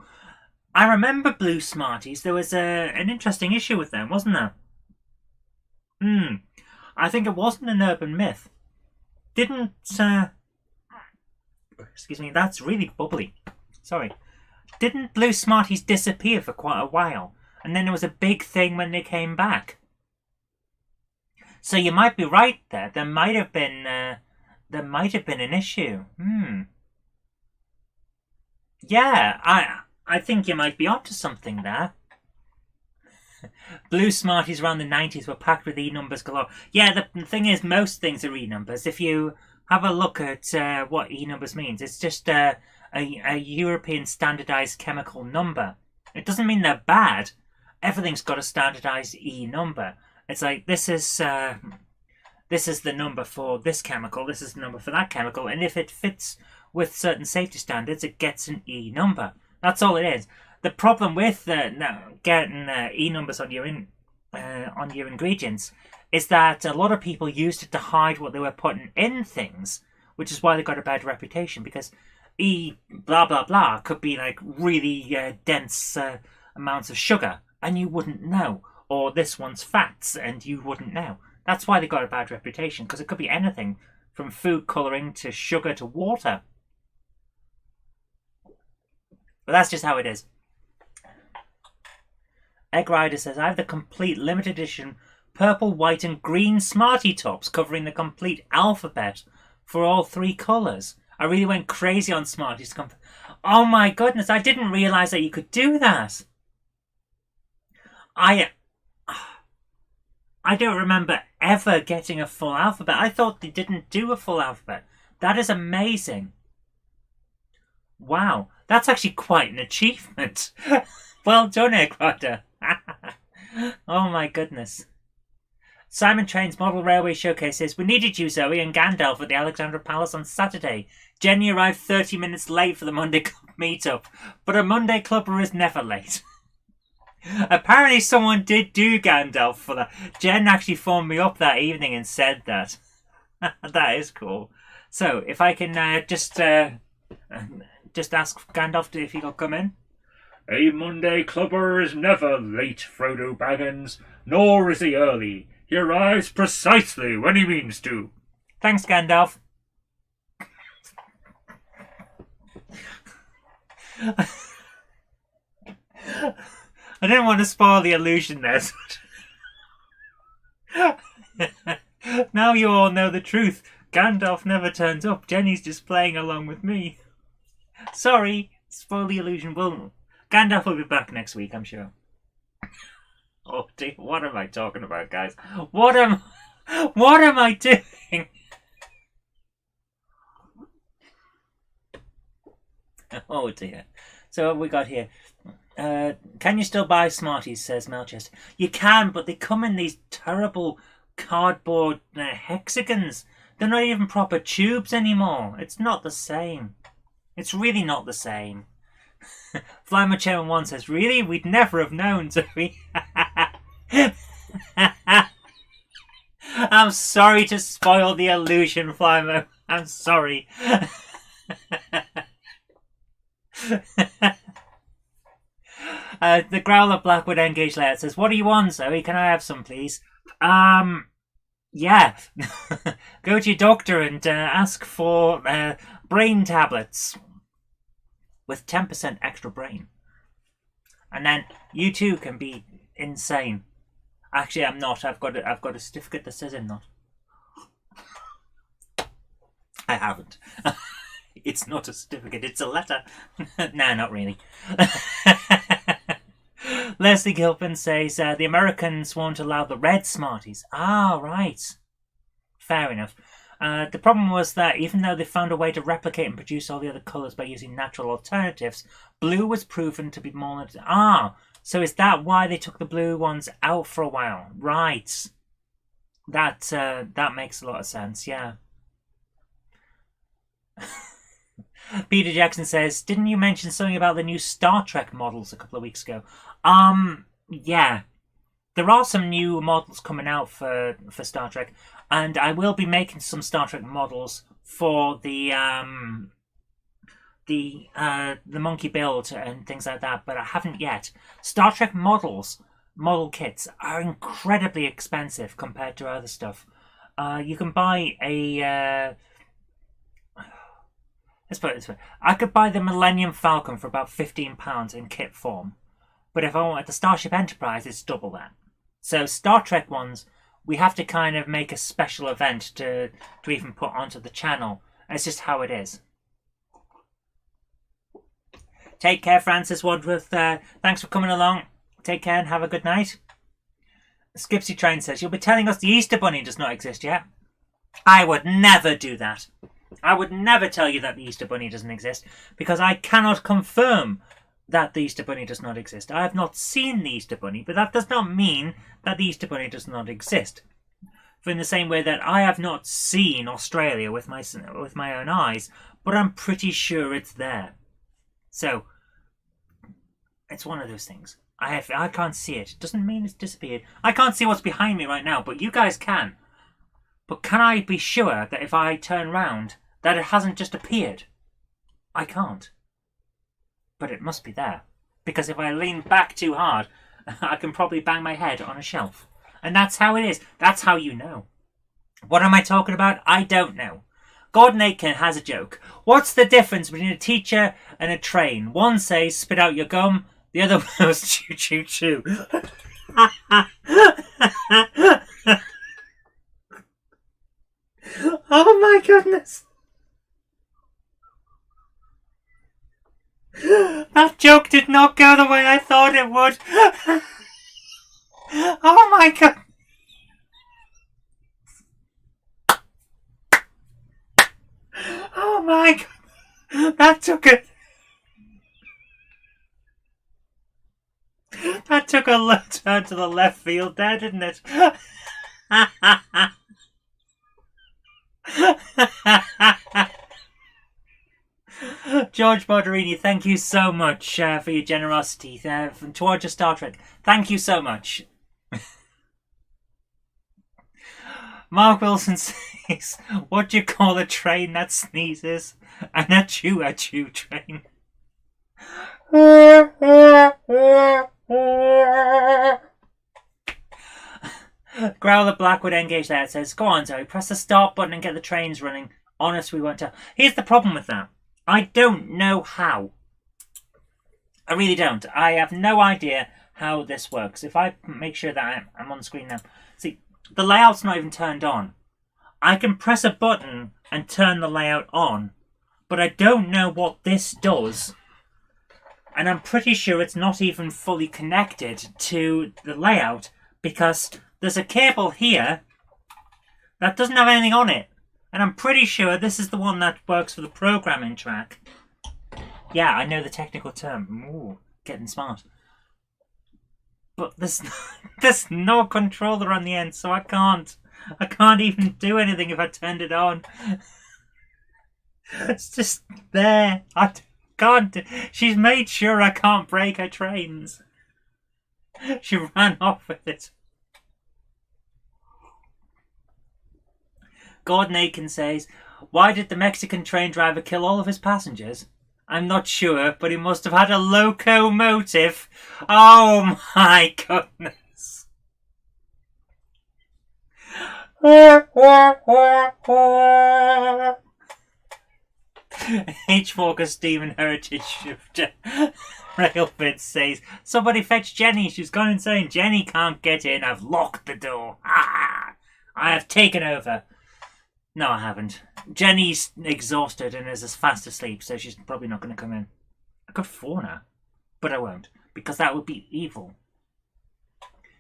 I remember Blue Smarties. There was an interesting issue with them, wasn't there? I think it wasn't an urban myth. Didn't... Excuse me, that's really bubbly. Sorry. Didn't Blue Smarties disappear for quite a while? And then there was a big thing when they came back. So you might be right there. There might have been an issue. Yeah, I think you might be onto something there. Blue Smarties around the 90s were packed with E-numbers galore. Yeah, the thing is, most things are E-numbers. If you have a look at what E-numbers means, it's just a European standardized chemical number. It doesn't mean they're bad. Everything's got a standardized E number. It's like, this is the number for this chemical, this is the number for that chemical, and if it fits with certain safety standards, it gets an E number. That's all it is. The problem with getting E numbers on your ingredients is that a lot of people used it to hide what they were putting in things, which is why they got a bad reputation, because E blah blah blah could be like really dense amounts of sugar and you wouldn't know, or this one's fats and you wouldn't know. That's why they got a bad reputation, because it could be anything from food colouring to sugar to water. But that's just how it is. Egg Rider says, I have the complete limited edition purple, white and green Smartie tops covering the complete alphabet for all 3 colours. I really went crazy on Smarties. Oh my goodness, I didn't realise that you could do that. I don't remember ever getting a full alphabet. I thought they didn't do a full alphabet. That is amazing. Wow, that's actually quite an achievement. Well done, Egg Rider. Oh my goodness. Simon Train's Model Railway Showcase says, we needed you, Zoe, and Gandalf at the Alexandra Palace on Saturday. Jenny arrived 30 minutes late for the Monday Club meetup, but a Monday Clubber is never late. Apparently someone did do Gandalf for that. Jen actually phoned me up that evening and said that. That is cool. So, if I can just ask Gandalf if he'll come in. A Monday Clubber is never late, Frodo Baggins, nor is he early. He arrives precisely when he means to. Thanks, Gandalf. I didn't want to spoil the illusion there. Now you all know the truth. Gandalf never turns up. Jenny's just playing along with me. Sorry, spoil the illusion. Well, Gandalf will be back next week, I'm sure. Oh dear, what am I talking about, guys? What am I doing? Oh dear. So what have we got here? Can you still buy Smarties, says Melchester. You can, but they come in these terrible cardboard hexagons. They're not even proper tubes anymore. It's not the same. It's really not the same. Flymer Chairman 1 says, really? We'd never have known, Zoe. I'm sorry to spoil the illusion, Flymer. I'm sorry. The Growler Blackwood Engage Layout says, what do you want, Zoe? Can I have some, please? Yeah. Go to your doctor and ask for brain tablets with 10% extra brain. And then you too can be insane. Actually, I'm not. I've got a certificate that says I'm not. I haven't. It's not a certificate, it's a letter. No, not really. Leslie Gilpin says, the Americans won't allow the red Smarties. Ah, right. Fair enough. The problem was that even though they found a way to replicate and produce all the other colours by using natural alternatives, blue was proven to be more... so is that why they took the blue ones out for a while? Right. That makes a lot of sense, yeah. Peter Jackson says, didn't you mention something about the new Star Trek models a couple of weeks ago? Yeah. There are some new models coming out for Star Trek, and I will be making some Star Trek models for the monkey build and things like that, but I haven't yet. Star Trek model kits are incredibly expensive compared to other stuff. You can buy a... let's put it this way. I could buy the Millennium Falcon for about £15 in kit form. But if I want the Starship Enterprise, it's double that. So Star Trek ones, we have to kind of make a special event to even put onto the channel. And it's just how it is. Take care, Francis Woodworth. Thanks for coming along. Take care and have a good night. Skipsy Train says, you'll be telling us the Easter Bunny does not exist yet? I would never do that. I would never tell you that the Easter Bunny doesn't exist, because I cannot confirm that the Easter Bunny does not exist. I have not seen the Easter Bunny, but that does not mean that the Easter Bunny does not exist. For in the same way that I have not seen Australia with my own eyes, but I'm pretty sure it's there. So, It's one of those things. I can't see it. Doesn't mean it's disappeared. I can't see what's behind me right now, but you guys can. But can I be sure that if I turn round, that it hasn't just appeared? I can't. But it must be there. Because if I lean back too hard, I can probably bang my head on a shelf. And that's how it is. That's how you know. What am I talking about? I don't know. Gordon Aitken has a joke. What's the difference between a teacher and a train? One says, spit out your gum. The other goes, choo choo choo. Oh my goodness. That joke did not go the way I thought it would. Oh my god. Oh my god. That took a left turn to the left field there, didn't it? George Borderini, thank you so much for your generosity towards your Star Trek. Thank you so much. Mark Wilson says, what do you call a train that sneezes? An achoo train. Growler Blackwood Engage there says, go on Zoe, press the start button and get the trains running. Honest, we won't tell. Here's the problem with that. I don't know how. I really don't. I have no idea how this works. If I make sure that I'm on screen now. See, the layout's not even turned on. I can press a button and turn the layout on, but I don't know what this does. And I'm pretty sure it's not even fully connected to the layout because there's a cable here that doesn't have anything on it. And I'm pretty sure this is the one that works for the programming track. Yeah, I know the technical term. Ooh, getting smart. But there's no controller on the end, so I can't even do anything if I turned it on. It's just there. I can't. She's made sure I can't break her trains. She ran off with it. Gordon Aiken says, why did the Mexican train driver kill all of his passengers? I'm not sure, but he must have had a locomotive. Oh my goodness. H. Walker Stephen Heritage Shifter Railbit says, somebody fetch Jenny, she's gone insane. Jenny can't get in, I've locked the door. I have taken over. No, I haven't. Jenny's exhausted and is as fast asleep, so she's probably not going to come in. I could phone her, but I won't, because that would be evil.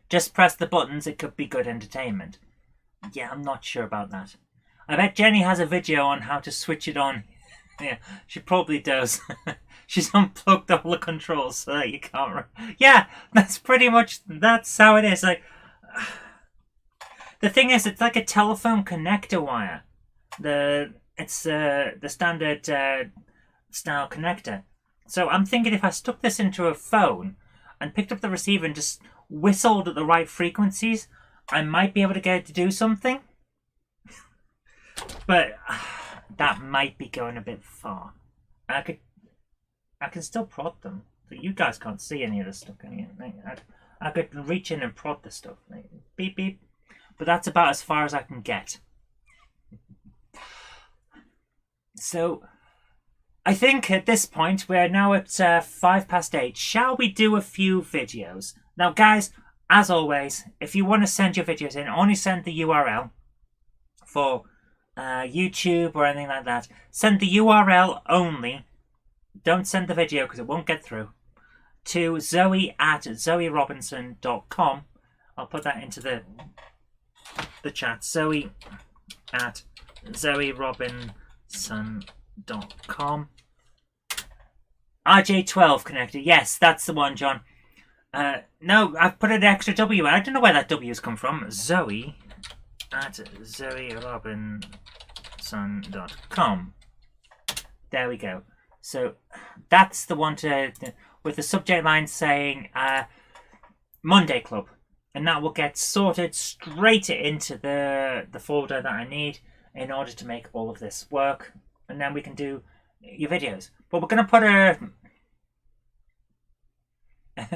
Just press the buttons, it could be good entertainment. Yeah, I'm not sure about that. I bet Jenny has a video on how to switch it on. Yeah, she probably does. She's unplugged all the controls so that you can't... Yeah, that's how it is. Like... The thing is, it's like a telephone connector wire. It's the standard style connector. So I'm thinking if I stuck this into a phone and picked up the receiver and just whistled at the right frequencies, I might be able to get it to do something. But that might be going a bit far. I can still prod them. But you guys can't see any of this stuff, can you? I could reach in and prod the stuff. Beep beep. But that's about as far as I can get. So, I think at this point, we're now at 8:05. Shall we do a few videos? Now, guys, as always, if you want to send your videos in, only send the URL for YouTube or anything like that. Send the URL only. Don't send the video because it won't get through. To zoe@zoerobinson.com. I'll put that into the chat. Zoe@zoerobinson.com. RJ12 connected. Yes, that's the one, John. No, I've put an extra W. I don't know where that W's come from. Zoe@zoerobinson.com. There we go. So that's the one to... with the subject line saying Monday Club, and that will get sorted straight into the folder that I need in order to make all of this work, and then we can do your videos. But we're going to put a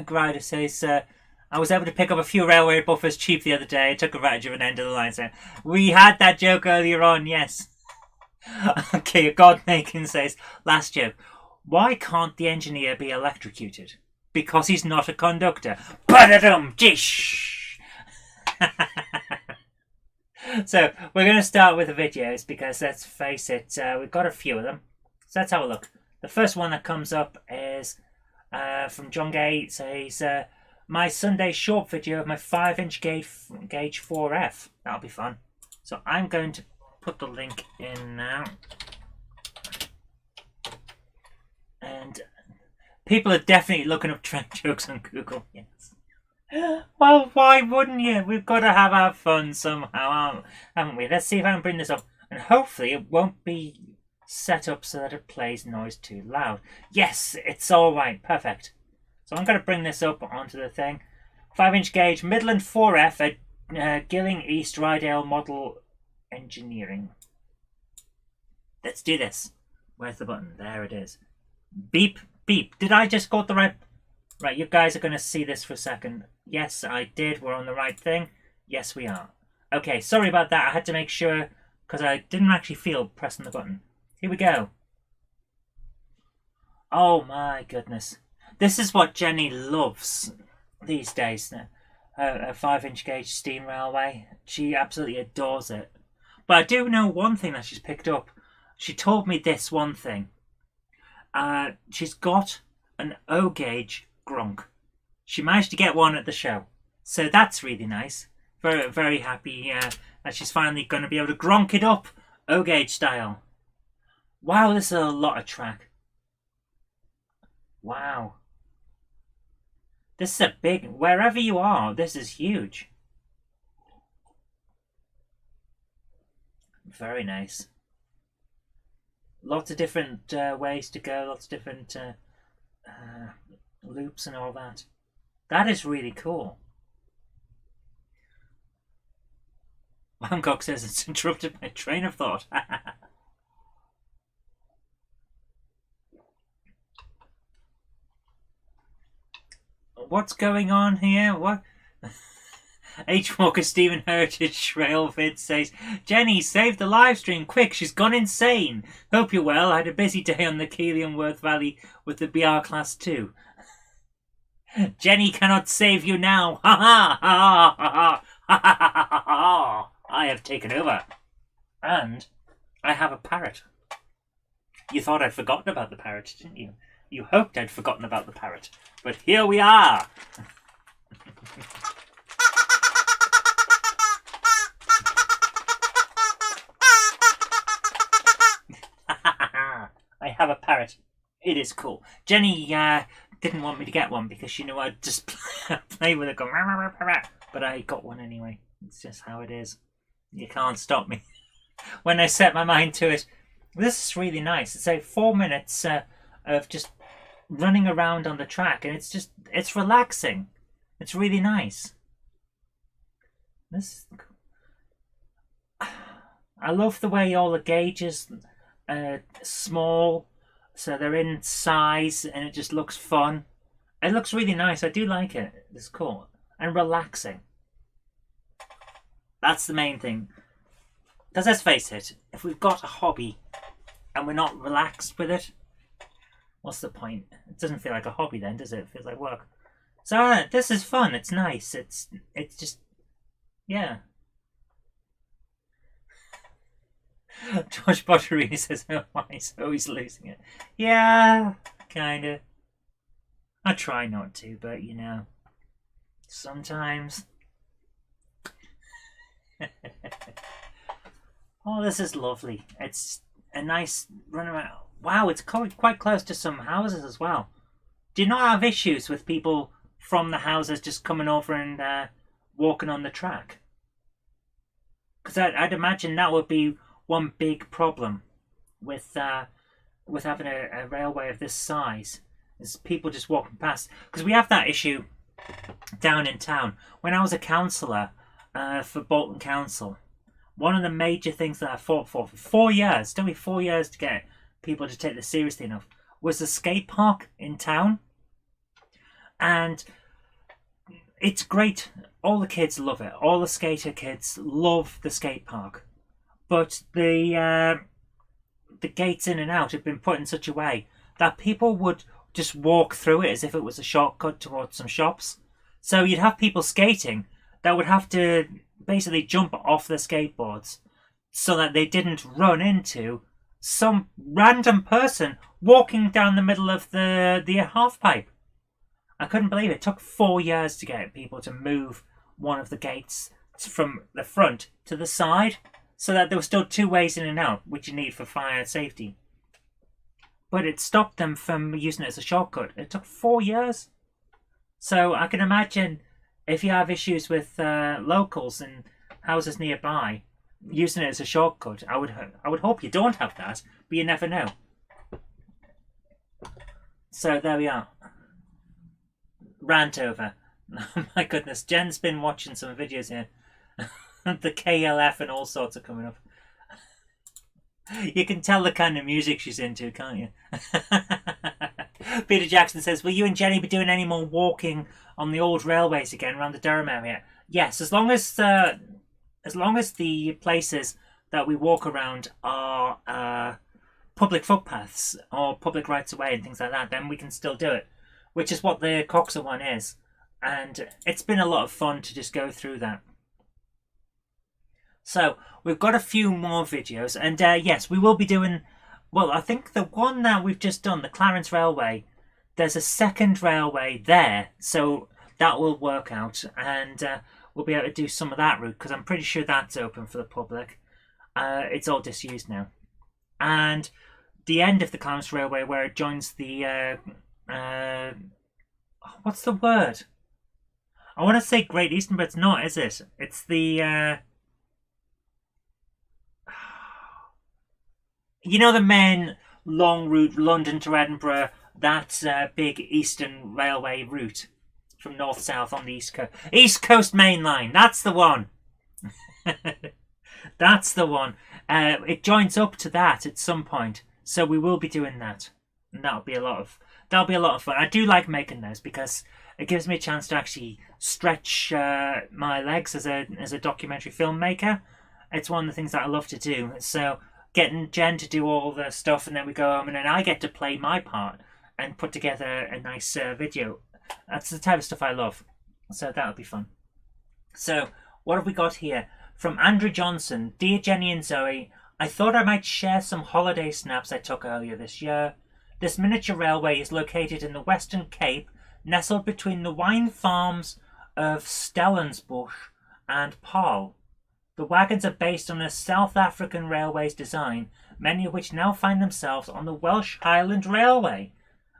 Grider says, I was able to pick up a few railway buffers cheap the other day. I took advantage of an end of the line. So we had that joke earlier on, yes. Okay, God Making says, last joke. Why can't the engineer be electrocuted? Because he's not a conductor. Ba-da-dum, dish! So we're going to start with the videos because let's face it, we've got a few of them. So let's have a look. The first one that comes up is from John Gay. It says, my Sunday short video of my 5-inch gauge 4F. That'll be fun. So I'm going to put the link in now. And people are definitely looking up trend jokes on Google. Yes. Well, why wouldn't you? We've got to have our fun somehow, haven't we? Let's see if I can bring this up. And hopefully it won't be set up so that it plays noise too loud. Yes, it's all right. Perfect. So I'm going to bring this up onto the thing. 5-inch gauge Midland 4F at Gilling East Rydale Model Engineering. Let's do this. Where's the button? There it is. Beep, beep. Did I just got the right... Right, you guys are going to see this for a second. Yes, I did. We're on the right thing. Yes, we are. Okay, sorry about that. I had to make sure because I didn't actually feel pressing the button. Here we go. Oh my goodness. This is what Jenny loves these days. A 5-inch gauge steam railway. She absolutely adores it. But I do know one thing that she's picked up. She told me this one thing. She's got an O gauge Gronk. She managed to get one at the show. So that's really nice. Very, very happy that she's finally going to be able to Gronk it up O gauge style. Wow, this is a lot of track. Wow. This is a big... Wherever you are, this is huge. Very nice. Lots of different ways to go. Lots of different loops and all that. That is really cool. Bangkok says it's interrupted my train of thought. What's going on here? What? H. Walker Stephen Heritage Railvid says, Jenny, save the live stream. Quick, she's gone insane. Hope you're well. I had a busy day on the Keilionworth Valley with the BR Class 2. Jenny cannot save you now. Ha ha ha ha ha ha ha ha ha. I have taken over. And I have a parrot. You thought I'd forgotten about the parrot, didn't you? You hoped I'd forgotten about the parrot. But here we are. I have a parrot. It is cool. Jenny didn't want me to get one because she knew I'd just play with it. Go, but I got one anyway. It's just how it is. You can't stop me. When I set my mind to it. This is really nice. It's like 4 minutes of just running around on the track, and it's relaxing. It's really nice. This, I love the way all the gauges are small, so they're in size, and it just looks fun. It looks really nice. I do like it. It's cool and relaxing. That's the main thing. Because let's face it, if we've got a hobby and we're not relaxed with it, what's the point? It doesn't feel like a hobby then, does it? It feels like work. So this is fun. It's nice. It's just, yeah. George Bottery says, oh, why? So he's losing it. Yeah, kind of. I try not to, but you know, sometimes. Oh, this is lovely. It's a nice run around. Wow, it's quite close to some houses as well. Do you not have issues with people from the houses just coming over and walking on the track? Because I'd imagine that would be one big problem with having a railway of this size. There's people just walking past. Because we have that issue down in town. When I was a councillor for Bolton Council, one of the major things that I fought for 4 years, it took me 4 years to get people to take this seriously enough, was the skate park in town. And it's great. All the kids love it. All the skater kids love the skate park. But the gates in and out have been put in such a way that people would just walk through it as if it was a shortcut towards some shops. So you'd have people skating that would have to basically jump off their skateboards so that they didn't run into some random person walking down the middle of the half pipe. I couldn't believe it. It took 4 years to get people to move one of the gates from the front to the side so that there were still two ways in and out, which you need for fire safety. But it stopped them from using it as a shortcut. It took 4 years. So I can imagine if you have issues with locals and houses nearby using it as a shortcut, I would hope you don't have that, but you never know. So there we are. Rant over. Oh my goodness, Jen's been watching some videos here. The KLF and all sorts are coming up. You can tell the kind of music she's into, can't you? Peter Jackson says, will you and Jenny be doing any more walking on the old railways again around the Durham area? Yes, as long as the places that we walk around are public footpaths or public rights of way and things like that, then we can still do it, which is what the Coxer one is. And it's been a lot of fun to just go through that. So we've got a few more videos, and yes, we will be doing, well, I think the one that we've just done, the Clarence Railway, there's a second railway there, so that will work out, and we'll be able to do some of that route, because I'm pretty sure that's open for the public. It's all disused now. And the end of the Clarence Railway, where it joins the, what's the word? I want to say Great Eastern, but it's not, is it? It's the, you know, the main long route, London to Edinburgh, that big Eastern Railway route from north-south on the East Coast. East Coast Main Line, that's the one. That's the one. It joins up to that at some point, so we will be doing that. And that'll be a lot of fun. I do like making those because it gives me a chance to actually stretch my legs as a documentary filmmaker. It's one of the things that I love to do. So getting Jen to do all the stuff, and then we go home, and then I get to play my part and put together a nice video. That's the type of stuff I love. So that'll be fun. So what have we got here? From Andrew Johnson. Dear Jenny and Zoe, I thought I might share some holiday snaps I took earlier this year. This miniature railway is located in the Western Cape, nestled between the wine farms of Stellensbosch and Paarl. The wagons are based on a South African railway's design, many of which now find themselves on the Welsh Highland Railway.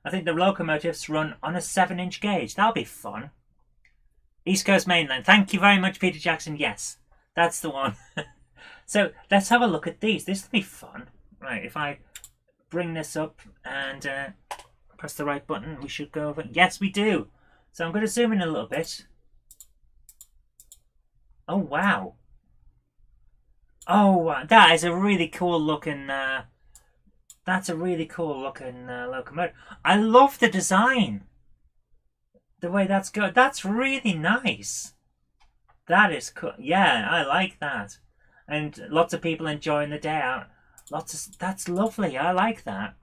I think the locomotives run on a 7-inch gauge. That'll be fun. East Coast Main Line. Thank you very much, Peter Jackson. Yes, that's the one. So let's have a look at these. This will be fun. Right, if I bring this up and press the right button, we should go over. Yes, we do. So I'm going to zoom in a little bit. Oh, wow. Oh, that is a really cool looking. That's a really cool looking locomotive. I love the design. The way that's good. That's really nice. That is cool. Yeah, I like that. And lots of people enjoying the day out. That's lovely. I like that.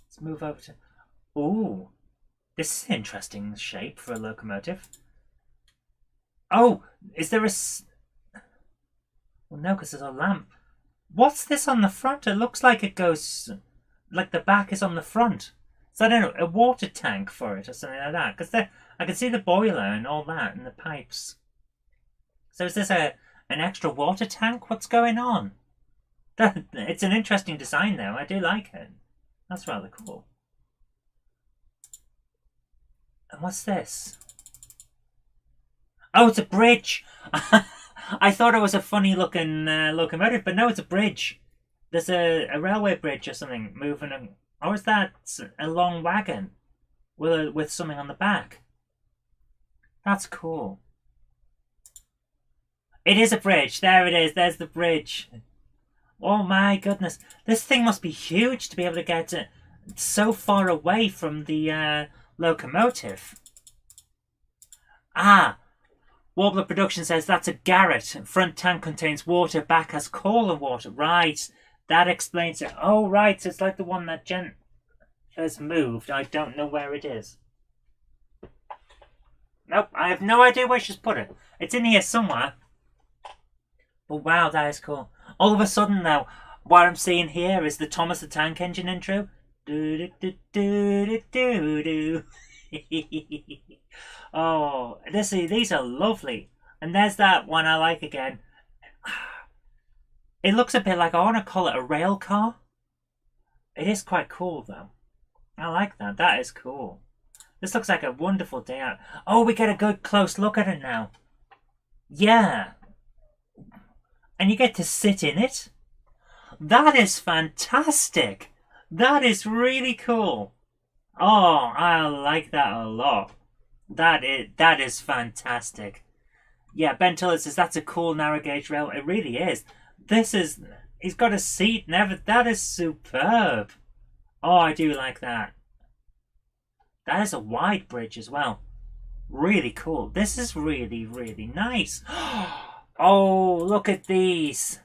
Let's move over to. Ooh, this is an interesting shape for a locomotive. Oh, is there a? Well, no, because there's a lamp. What's this on the front? It looks like it goes, like the back is on the front. So I don't know, a water tank for it or something like that. Because I can see the boiler and all that and the pipes. So is this an extra water tank? What's going on? It's an interesting design though. I do like it. That's rather cool. And what's this? Oh, it's a bridge. I thought it was a funny looking locomotive, but no, it's a bridge. There's a railway bridge or something moving Or is that a long wagon with something on the back? That's cool. It is a bridge. There it is. There's the bridge. Oh my goodness. This thing must be huge to be able to get so far away from the locomotive. Ah, Warbler Production says that's a garret. Front tank contains water, back has coal and water. Right, that explains it. Oh, right, it's like the one that Jen has moved. I don't know where it is. Nope, I have no idea where she's put it. It's in here somewhere. But wow, that is cool. All of a sudden, though, what I'm seeing here is the Thomas the Tank Engine intro. Do do do do do do. Oh, these are lovely. And there's that one I like again. It looks a bit like, I want to call it a rail car. It is quite cool, though. I like that. That is cool. This looks like a wonderful day out. Oh, we get a good close look at it now. Yeah. And you get to sit in it. That is fantastic. That is really cool. Oh, I like that a lot. That is fantastic. Yeah, Ben Tuller says that's a cool narrow gauge rail. It really is. He's got a seat and everything. That is superb. Oh, I do like that. That is a wide bridge as well. Really cool. This is really, really nice. Oh, look at these.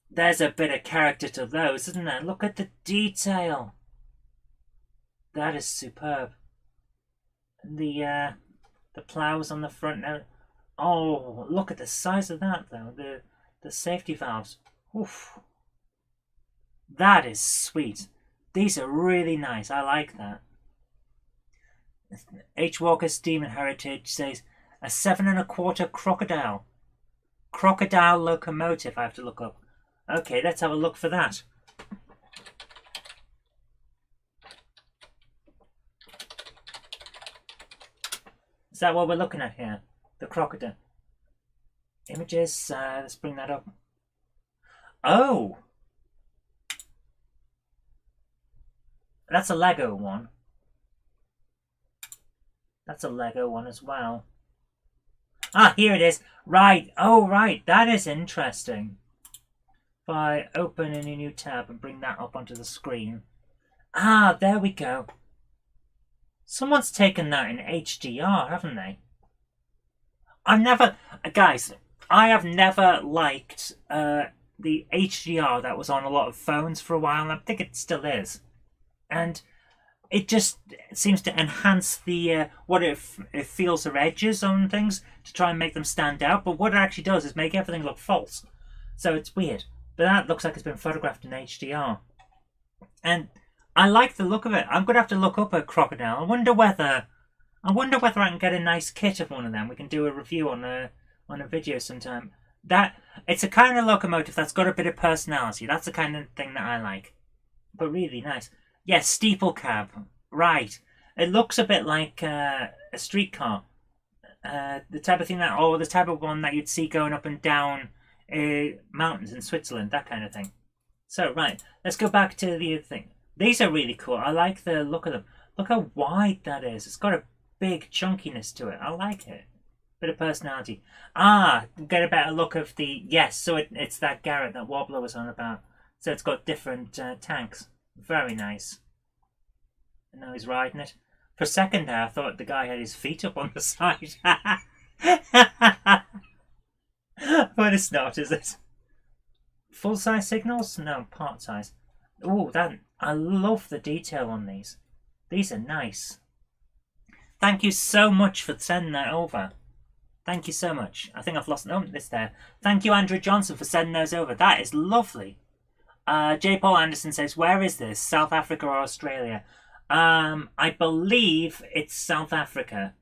There's a bit of character to those, isn't there? Look at the detail. That is superb. The plows on the front now. Oh, look at the size of that, though. The safety valves. Oof. That is sweet. These are really nice. I like that. H. Walker's Demon Heritage says a 7 1/4 crocodile. Crocodile locomotive. I have to look up. Okay, let's have a look for that. Is that what we're looking at here? The crocodile. Images. Let's bring that up. Oh! That's a Lego one. That's a Lego one as well. Ah, here it is. Right. Oh, right. That is interesting. If I open in a new tab and bring that up onto the screen. Ah, there we go. Someone's taken that in HDR, haven't they? Guys, I have never liked the HDR that was on a lot of phones for a while, and I think it still is. And it just seems to enhance the what it feels are edges on things to try and make them stand out. But what it actually does is make everything look false. So it's weird. But that looks like it's been photographed in HDR. And I like the look of it. I'm going to have to look up a crocodile. I wonder whether I can get a nice kit of one of them. We can do a review on a video sometime. It's a kind of locomotive that's got a bit of personality. That's the kind of thing that I like. But really nice. Yes, steeple cab. Right. It looks a bit like a streetcar. The type of thing the type of one that you'd see going up and down mountains in Switzerland, that kind of thing. So, right, let's go back to the other thing. These are really cool. I like the look of them. Look how wide that is. It's got a big chunkiness to it. I like it. Bit of personality. Ah, get a better look of the... Yes, so it's that Garrett that Wobbler was on about. So it's got different tanks. Very nice. And now he's riding it. For a second there, I thought the guy had his feet up on the side. But it's not, is it? Full-size signals? No, part-size. Oh, I love the detail on these. These are nice. Thank you so much for sending that over. Thank you so much. I think I've lost this there. Thank you, Andrew Johnson, for sending those over. That is lovely. J. Paul Anderson says, where is this? South Africa or Australia? I believe it's South Africa.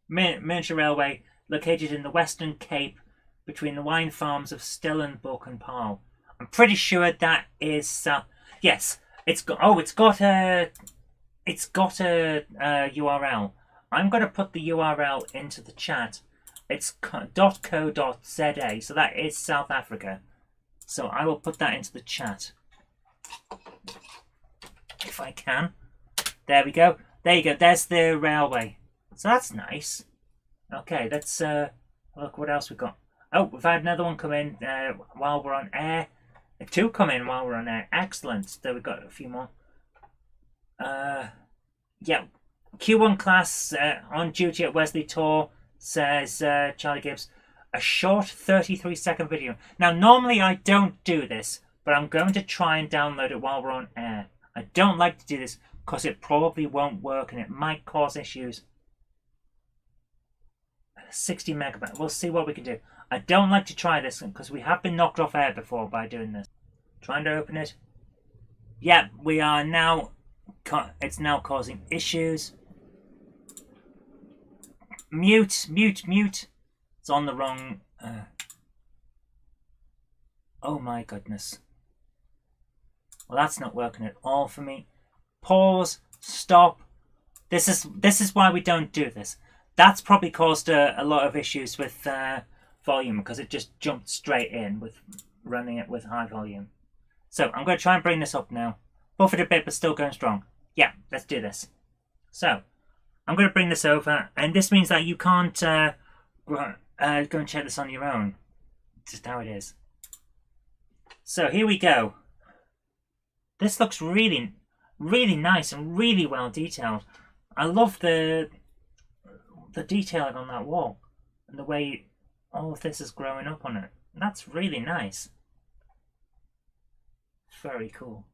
Miniature railway located in the Western Cape between the wine farms of Stellenbosch and Paarl. I'm pretty sure that is South. Yes, it's got a URL. I'm going to put the URL into the chat. It's .co.za, so that is South Africa. So I will put that into the chat. if I can. There we go. There you go. There's the railway. So that's nice. Okay, let's look what else we've got. Oh, we've had another one come in while we're on air. Two come in while we're on air. Excellent. There we've got a few more. Yeah. Q1 class on duty at Wesley Tor, says Charlie Gibbs. A short 33-second video. Now, normally I don't do this, but I'm going to try and download it while we're on air. I don't like to do this because it probably won't work and it might cause issues. 60 megabytes. We'll see what we can do. I don't like to try this because we have been knocked off air before by doing this. Trying to open it. Yeah, we are now. It's now causing issues. Mute. It's on the wrong. Oh my goodness. Well, that's not working at all for me. Pause. Stop. This is why we don't do this. That's probably caused a lot of issues with volume because it just jumped straight in with running it with high volume. So I'm going to try and bring this up now. Buffered a bit, but still going strong. Yeah, let's do this. So I'm going to bring this over, and this means that you can't go and check this on your own. Just how it is. So here we go. This looks really, really nice and really well detailed. I love the detailing on that wall and the way all of this is growing up on it. That's really nice. Very cool.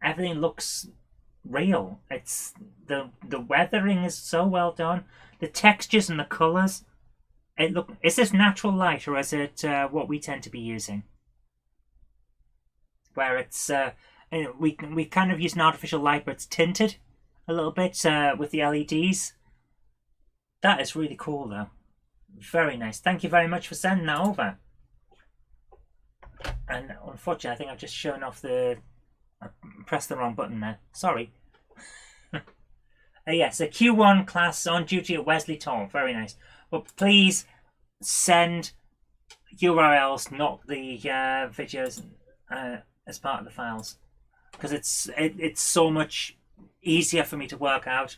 Everything looks real. It's the weathering is so well done. The textures and the colours. Is this natural light or is it what we tend to be using? Where it's we kind of use an artificial light, but it's tinted a little bit with the LEDs. That is really cool, though. Very nice. Thank you very much for sending that over. And unfortunately, I think I've just shown off I pressed the wrong button there. Sorry. Yes, a Q1 class on duty at Wesley Tor. Very nice. But please send URLs, not the videos, as part of the files, because it's so much easier for me to work out.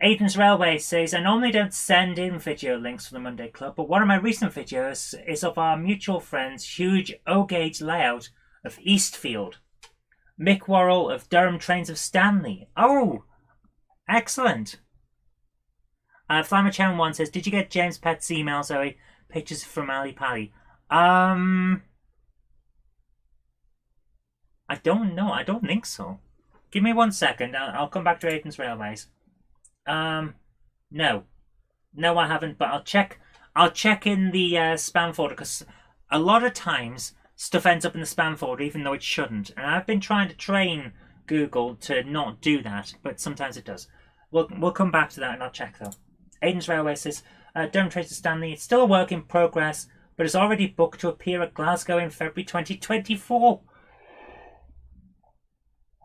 Aiden's Railway says, I normally don't send in video links for the Monday Club, but one of my recent videos is of our mutual friend's huge O-gauge layout of Eastfield. Mick Worrell of Durham Trains of Stanley. Oh, excellent. Flymer 1 says, did you get James Pett's email, Zoe? Pictures from Ali Pali. I don't know. I don't think so. Give me 1 second. I'll come back to Aiden's Railways. No, I haven't. But I'll check. I'll check in the spam folder because a lot of times stuff ends up in the spam folder, even though it shouldn't. And I've been trying to train Google to not do that, but sometimes it does. We'll come back to that, and I'll check though. Aiden's Railway says, Durham Trains to Stanley. It's still a work in progress, but is already booked to appear at Glasgow in February 2024.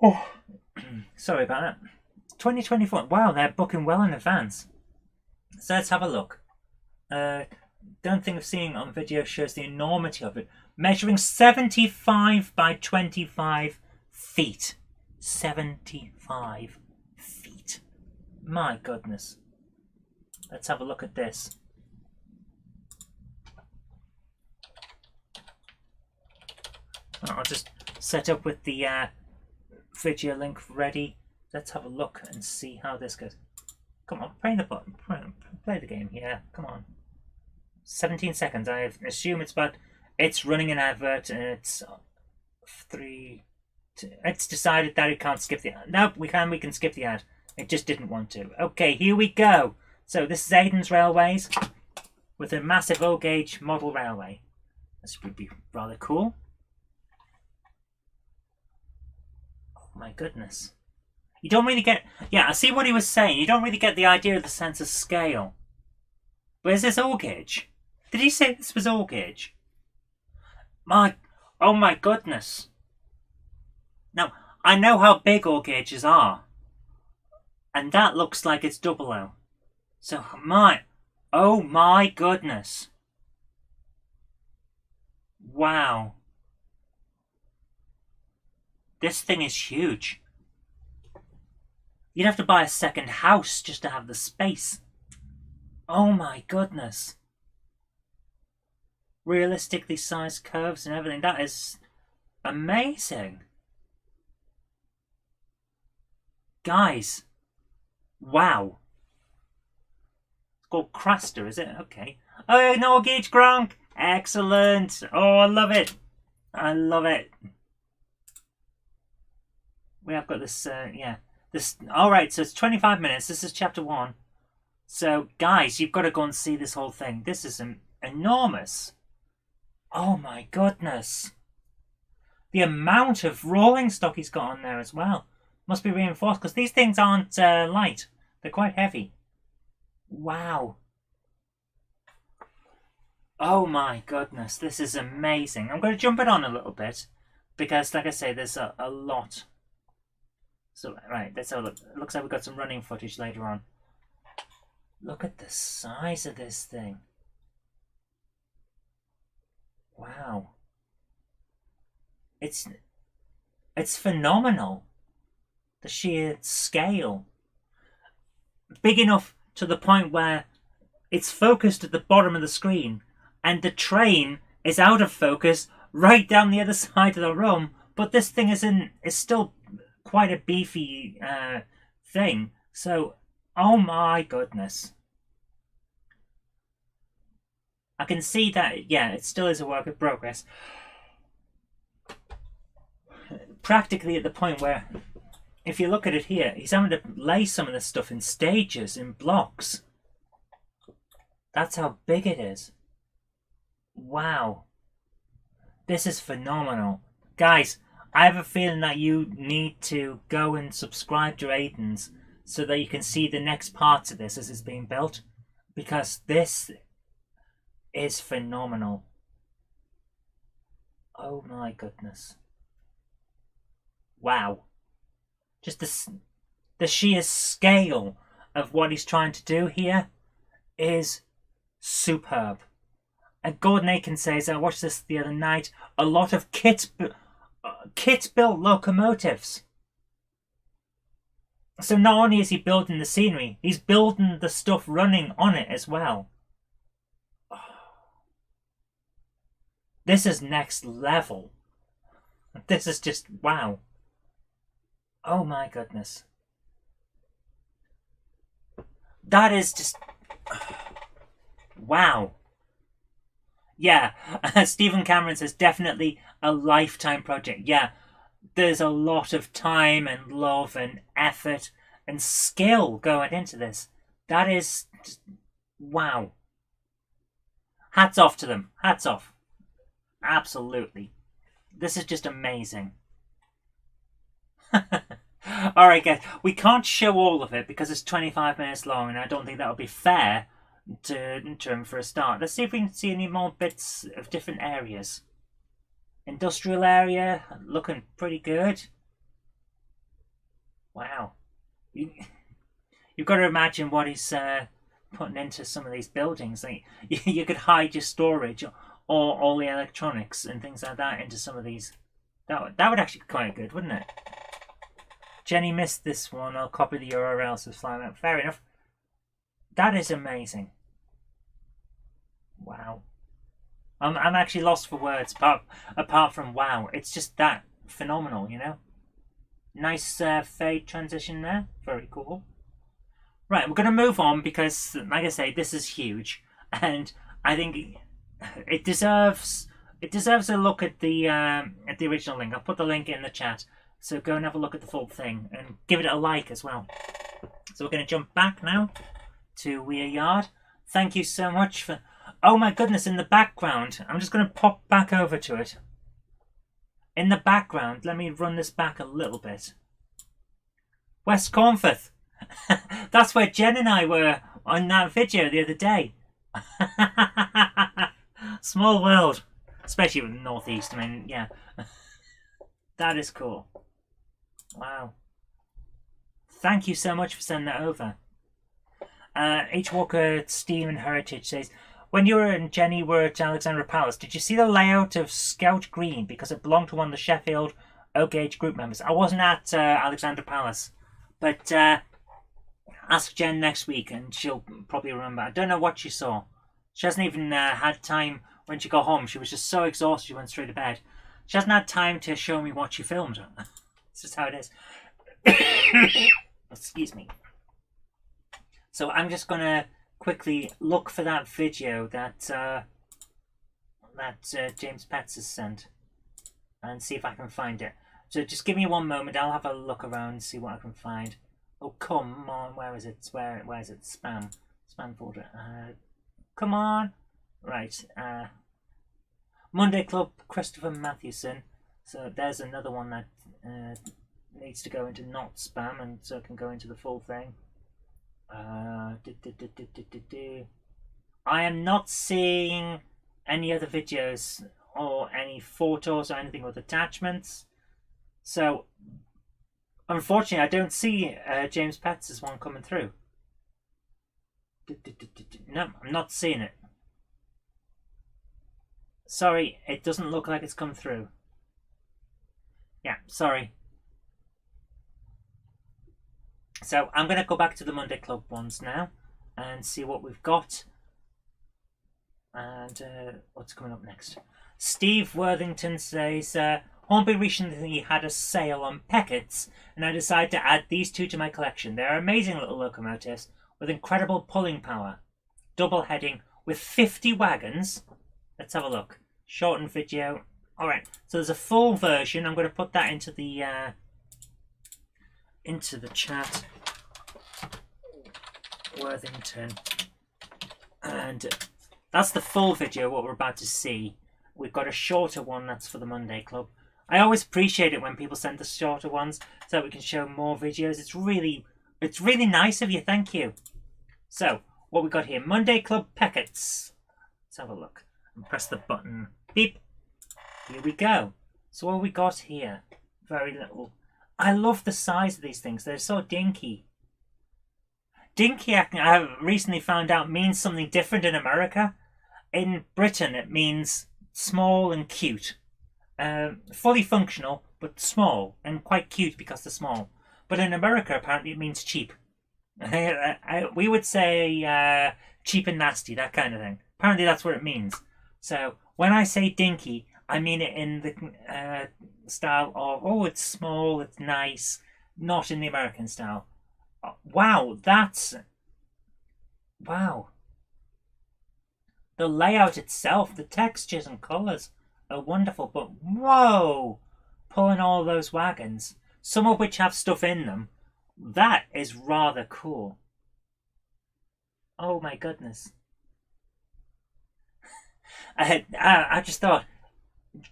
Oh, sorry about that. 2024. Wow, they're booking well in advance. So let's have a look. Don't think of seeing on video shows the enormity of it. Measuring 75 by 25 feet. 75 feet. My goodness. Let's have a look at this. I'll just set up with the video link ready. Let's have a look and see how this goes. Come on, play the button. Play the game. Yeah, come on. 17 seconds. I assume it's about. It's running an advert and it's 3. It's decided that it can't skip the ad. No, we can. We can skip the ad. It just didn't want to. Okay, here we go. So this is Aiden's Railways with a massive O-gauge model railway. This would be rather cool. Oh my goodness. You don't really get... Yeah, I see what he was saying. You don't really get the idea of the sense of scale. But is this O-gauge? Did he say this was O-gauge? Oh my goodness. Now, I know how big O-gauges are. And that looks like it's double O. So, oh my goodness. Wow. This thing is huge. You'd have to buy a second house just to have the space. Oh my goodness. Realistically sized curves and everything. That is amazing. Guys. Wow. It's called Craster, is it? Okay. Oh, no gauge Gronk. Excellent. Oh, I love it. I love it. We have got this, yeah. This. Alright, so it's 25 minutes. This is chapter 1. So, guys, you've got to go and see this whole thing. This is enormous. Oh my goodness. The amount of rolling stock he's got on there as well. Must be reinforced, because these things aren't light. They're quite heavy. Wow. Oh my goodness, this is amazing. I'm going to jump it on a little bit, because, like I say, there's a lot. So, right, let's have a look. It looks like we've got some running footage later on. Look at the size of this thing. Wow. It's phenomenal. The sheer scale. Big enough to the point where it's focused at the bottom of the screen, and the train is out of focus right down the other side of the room, but this thing is still quite a beefy thing. So, oh my goodness. I can see that, yeah, it still is a work in progress. Practically at the point where, if you look at it here, he's having to lay some of this stuff in stages, in blocks. That's how big it is. Wow. This is phenomenal. Guys, I have a feeling that you need to go and subscribe to Aiden's so that you can see the next parts of this as it's being built. Because this is phenomenal. Oh my goodness. Wow. Just the sheer scale of what he's trying to do here is superb. And Gordon Aiken says, I watched this the other night, a lot of kit-built locomotives. So not only is he building the scenery, he's building the stuff running on it as well. This is next level. This is just, wow. Oh my goodness. That is just... Wow. Yeah, Stephen Cameron says definitely a lifetime project. Yeah, there's a lot of time and love and effort and skill going into this. That is... Just, wow. Hats off to them. Hats off. Absolutely. This is just amazing. Alright guys, we can't show all of it because it's 25 minutes long and I don't think that would be fair to him for a start. Let's see if we can see any more bits of different areas. Industrial area, looking pretty good. Wow. You've got to imagine what he's putting into some of these buildings. Like, you could hide your storage or all the electronics and things like that into some of these. That would actually be quite good, wouldn't it? Jenny missed this one. I'll copy the URL so it's flying out. Fair enough. That is amazing. Wow. I'm actually lost for words apart from wow. It's just that phenomenal, you know? Nice fade transition there. Very cool. Right, we're going to move on because, like I say, this is huge. And I think it deserves a look at the original link. I'll put the link in the chat. So go and have a look at the full thing and give it a like as well. So we're going to jump back now to Weir Yard. Thank you so much for... Oh my goodness, in the background. I'm just going to pop back over to it. In the background, let me run this back a little bit. West Cornforth. That's where Jen and I were on that video the other day. Small world. Especially with the northeast. I mean, yeah. That is cool. Wow. Thank you so much for sending that over. H. Walker Steam and Heritage says, when you and Jenny were at Alexandra Palace, did you see the layout of Scout Green? Because it belonged to one of the Sheffield O-Gauge group members. I wasn't at Alexandra Palace, but ask Jen next week and she'll probably remember. I don't know what she saw. She hasn't even had time when she got home. She was just so exhausted she went straight to bed. She hasn't had time to show me what she filmed. It's just how it is. Excuse me. So I'm just going to quickly look for that video that James Petts has sent and see if I can find it. So just give me one moment. I'll have a look around and see what I can find. Oh, come on. Where is it? Where is it? Spam folder. Come on. Right. Monday Club, Christopher Mathewson. So there's another one that needs to go into not spam and so it can go into the full thing. I am not seeing any other videos or any photos or anything with attachments. So unfortunately I don't see James Petts' one coming through. No, I'm not seeing it. Sorry, it doesn't look like it's come through. Yeah, sorry. So I'm going to go back to the Monday Club ones now and see what we've got. And what's coming up next? Steve Worthington says, Hornby recently had a sale on Pecketts and I decided to add these two to my collection. They're amazing little locomotives with incredible pulling power. Double heading with 50 wagons. Let's have a look. Shortened video. Alright, so there's a full version. I'm going to put that into the chat. Worthington. And that's the full video, what we're about to see. We've got a shorter one that's for the Monday Club. I always appreciate it when people send us shorter ones so that we can show more videos. It's really nice of you. Thank you. So, what we got here? Monday Club Pecketts. Let's have a look. And press the button. Beep. Here we go. So what we got here? Very little. I love the size of these things. They're so dinky. Dinky, I have recently found out, means something different in America. In Britain, it means small and cute. Fully functional, but small. And quite cute because they're small. But in America, apparently, it means cheap. We would say cheap and nasty, that kind of thing. Apparently, that's what it means. So, when I say dinky, I mean it in the style of, oh, it's small, it's nice, not in the American style. Wow, wow. The layout itself, the textures and colours are wonderful, but whoa! Pulling all those wagons, some of which have stuff in them, that is rather cool. Oh my goodness. I just thought,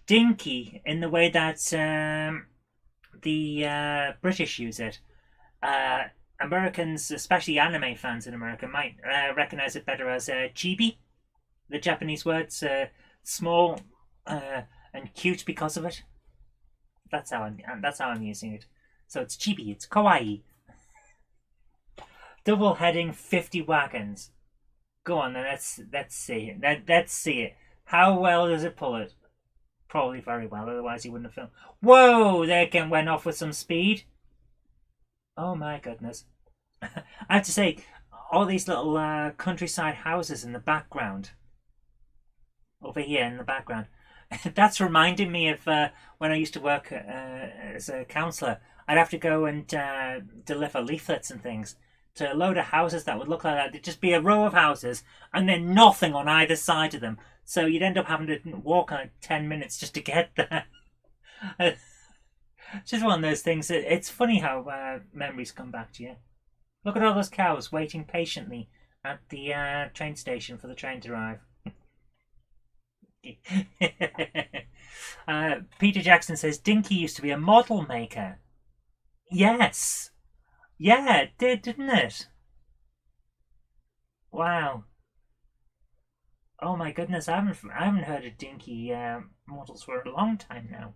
dinky in the way that the British use it. Americans, especially anime fans in America, might recognize it better as chibi. The Japanese words, small and cute because of it. That's how I'm using it. So it's chibi, it's kawaii. Double heading 50 wagons. Go on then, let's see it. Let's see it. How well does it pull it? Probably very well, otherwise he wouldn't have filmed. Whoa! They again went off with some speed. Oh my goodness. I have to say, all these little countryside houses in the background. Over here in the background. That's reminding me of when I used to work as a counsellor. I'd have to go and deliver leaflets and things to a load of houses that would look like that. There'd just be a row of houses and then nothing on either side of them. So you'd end up having to walk like 10 minutes just to get there. It's just one of those things. It's funny how memories come back to you. Look at all those cows waiting patiently at the train station for the train to arrive. Peter Jackson says Dinky used to be a model maker. Yes. Yeah, it did, didn't it? Wow. Oh my goodness, I haven't heard of Dinky models for a long time now.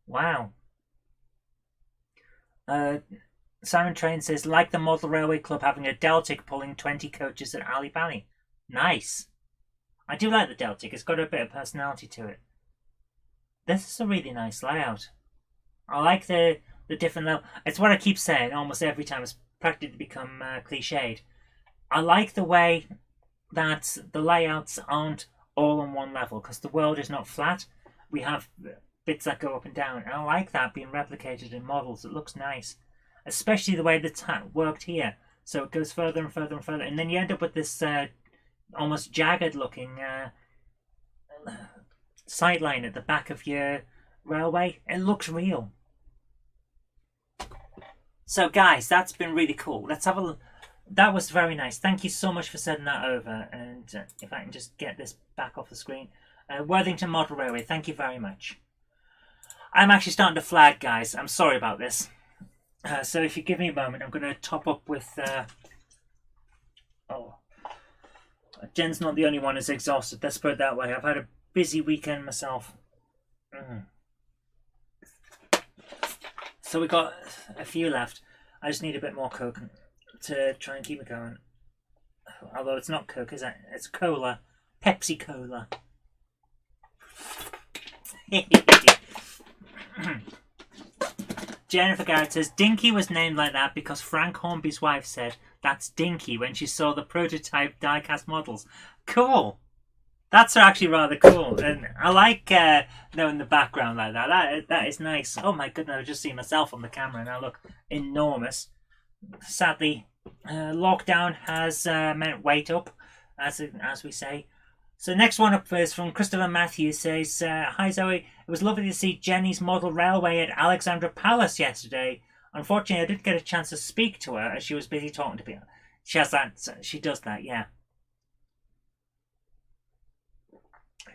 Wow. Simon Train says, like the Model Railway Club having a Deltic pulling 20 coaches at Ali Valley. Nice. I do like the Deltic. It's got a bit of personality to it. This is a really nice layout. I like the different level. It's what I keep saying almost every time. It's practically become cliched. I like the way that the layouts aren't all on one level because the world is not flat. We have bits that go up and down, and I like that being replicated in models. It looks nice, especially the way that's worked here. So it goes further and further and further, and then you end up with this almost jagged looking sideline at the back of your railway. It looks real. So guys, that's been really cool. Let's have a look. That was very nice. Thank you so much for sending that over. And if I can just get this back off the screen. Worthington Model Railway, thank you very much. I'm actually starting to flag, guys. I'm sorry about this. So if you give me a moment, I'm going to top up with... Jen's not the only one who's exhausted. Let's put it that way. I've had a busy weekend myself. So we got a few left. I just need a bit more Coke to try and keep it going. Although it's not Coke, is it? It's cola. Pepsi Cola. Jennifer Garrett says Dinky was named like that because Frank Hornby's wife said that's Dinky when she saw the prototype die-cast models. Cool. That's actually rather cool, and I like knowing the background like that. That is nice. Oh my goodness, I just see myself on the camera and I look enormous. Sadly, lockdown has meant weight up, as we say. So next one up is from Christopher Matthews. Says, "Hi Zoe, it was lovely to see Jenny's model railway at Alexandra Palace yesterday. Unfortunately, I didn't get a chance to speak to her as she was busy talking to people." She has that. She does that. Yeah,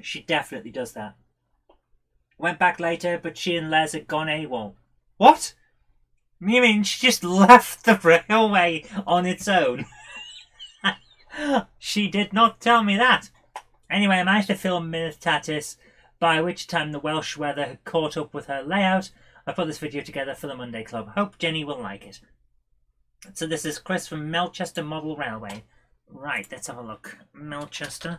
she definitely does that. Went back later, but she and Les had gone AWOL. What? You mean she just left the railway on its own? She did not tell me that. Anyway, I managed to film Minitatis, by which time the Welsh weather had caught up with her layout. I put this video together for the Monday Club. Hope Jenny will like it. So this is Chris from Melchester Model Railway. Right, let's have a look. Melchester.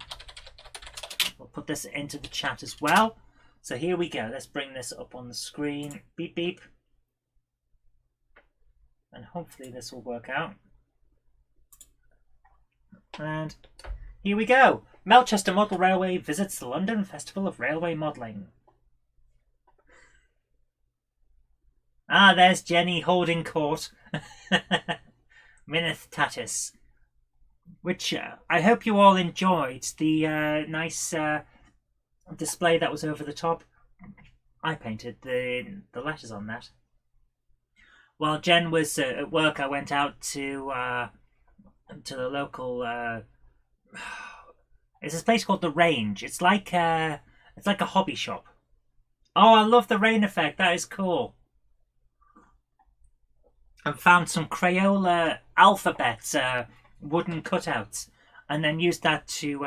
We'll put this into the chat as well. So here we go. Let's bring this up on the screen. Beep, beep. And hopefully this will work out. And here we go. Melchester Model Railway visits the London Festival of Railway Modelling. Ah, there's Jenny holding court. Minitatis. Which I hope you all enjoyed. The nice display that was over the top. I painted the letters on that. While Jen was at work, I went out to the local... it's this place called The Range. It's like a hobby shop. Oh, I love the rain effect. That is cool. And found some Crayola alphabet wooden cutouts, and then used that to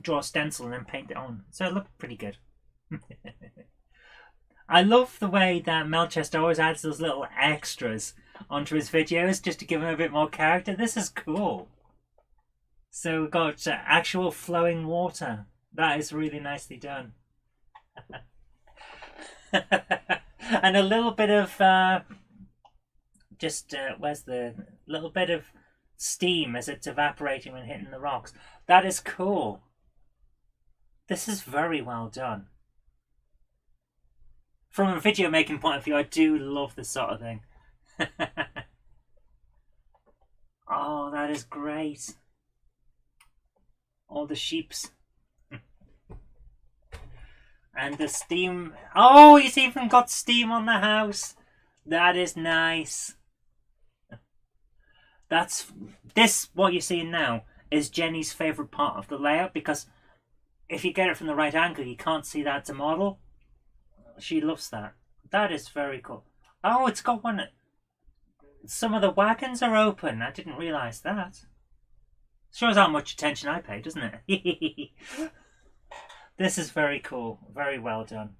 draw a stencil and then paint it on. So it looked pretty good. I love the way that Melchester always adds those little extras onto his videos just to give him a bit more character. This is cool. So we've got actual flowing water. That is really nicely done. And a little bit of where's the little bit of steam as it's evaporating when hitting the rocks. That is cool. This is very well done. From a video making point of view, I do love this sort of thing. Oh, that is great. All the sheeps. And the steam. Oh, he's even got steam on the house. That is nice. What you're seeing now is Jenny's favourite part of the layout, because if you get it from the right angle, you can't see that it's a model. She loves that. That is very cool. Oh, it's got one. Some of the wagons are open. I didn't realise that. Shows how much attention I pay, doesn't it? This is very cool. Very well done.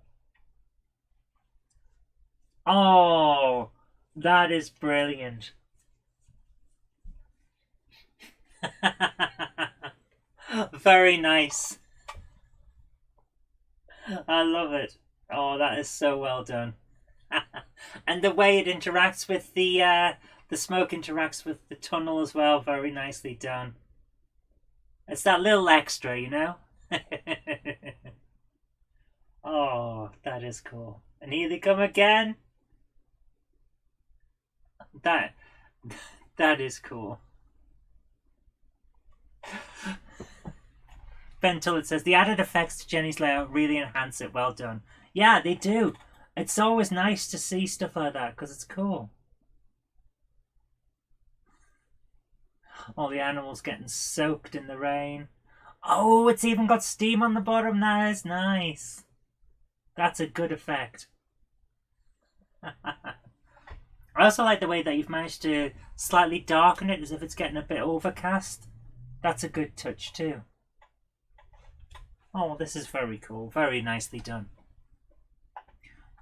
Oh, that is brilliant. Very nice. I love it. Oh, that is so well done. And the way it interacts with the smoke interacts with the tunnel as well. Very nicely done. It's that little extra, you know? Oh, that is cool. And here they come again. That is cool. Ben Tullett says the added effects to Jenny's layout really enhance it. Well done. Yeah, they do. It's always nice to see stuff like that because it's cool. All the animals getting soaked in the rain. Oh, it's even got steam on the bottom. That is nice. That's a good effect. I also like the way that you've managed to slightly darken it as if it's getting a bit overcast. That's a good touch too. Oh, this is very cool. Very nicely done.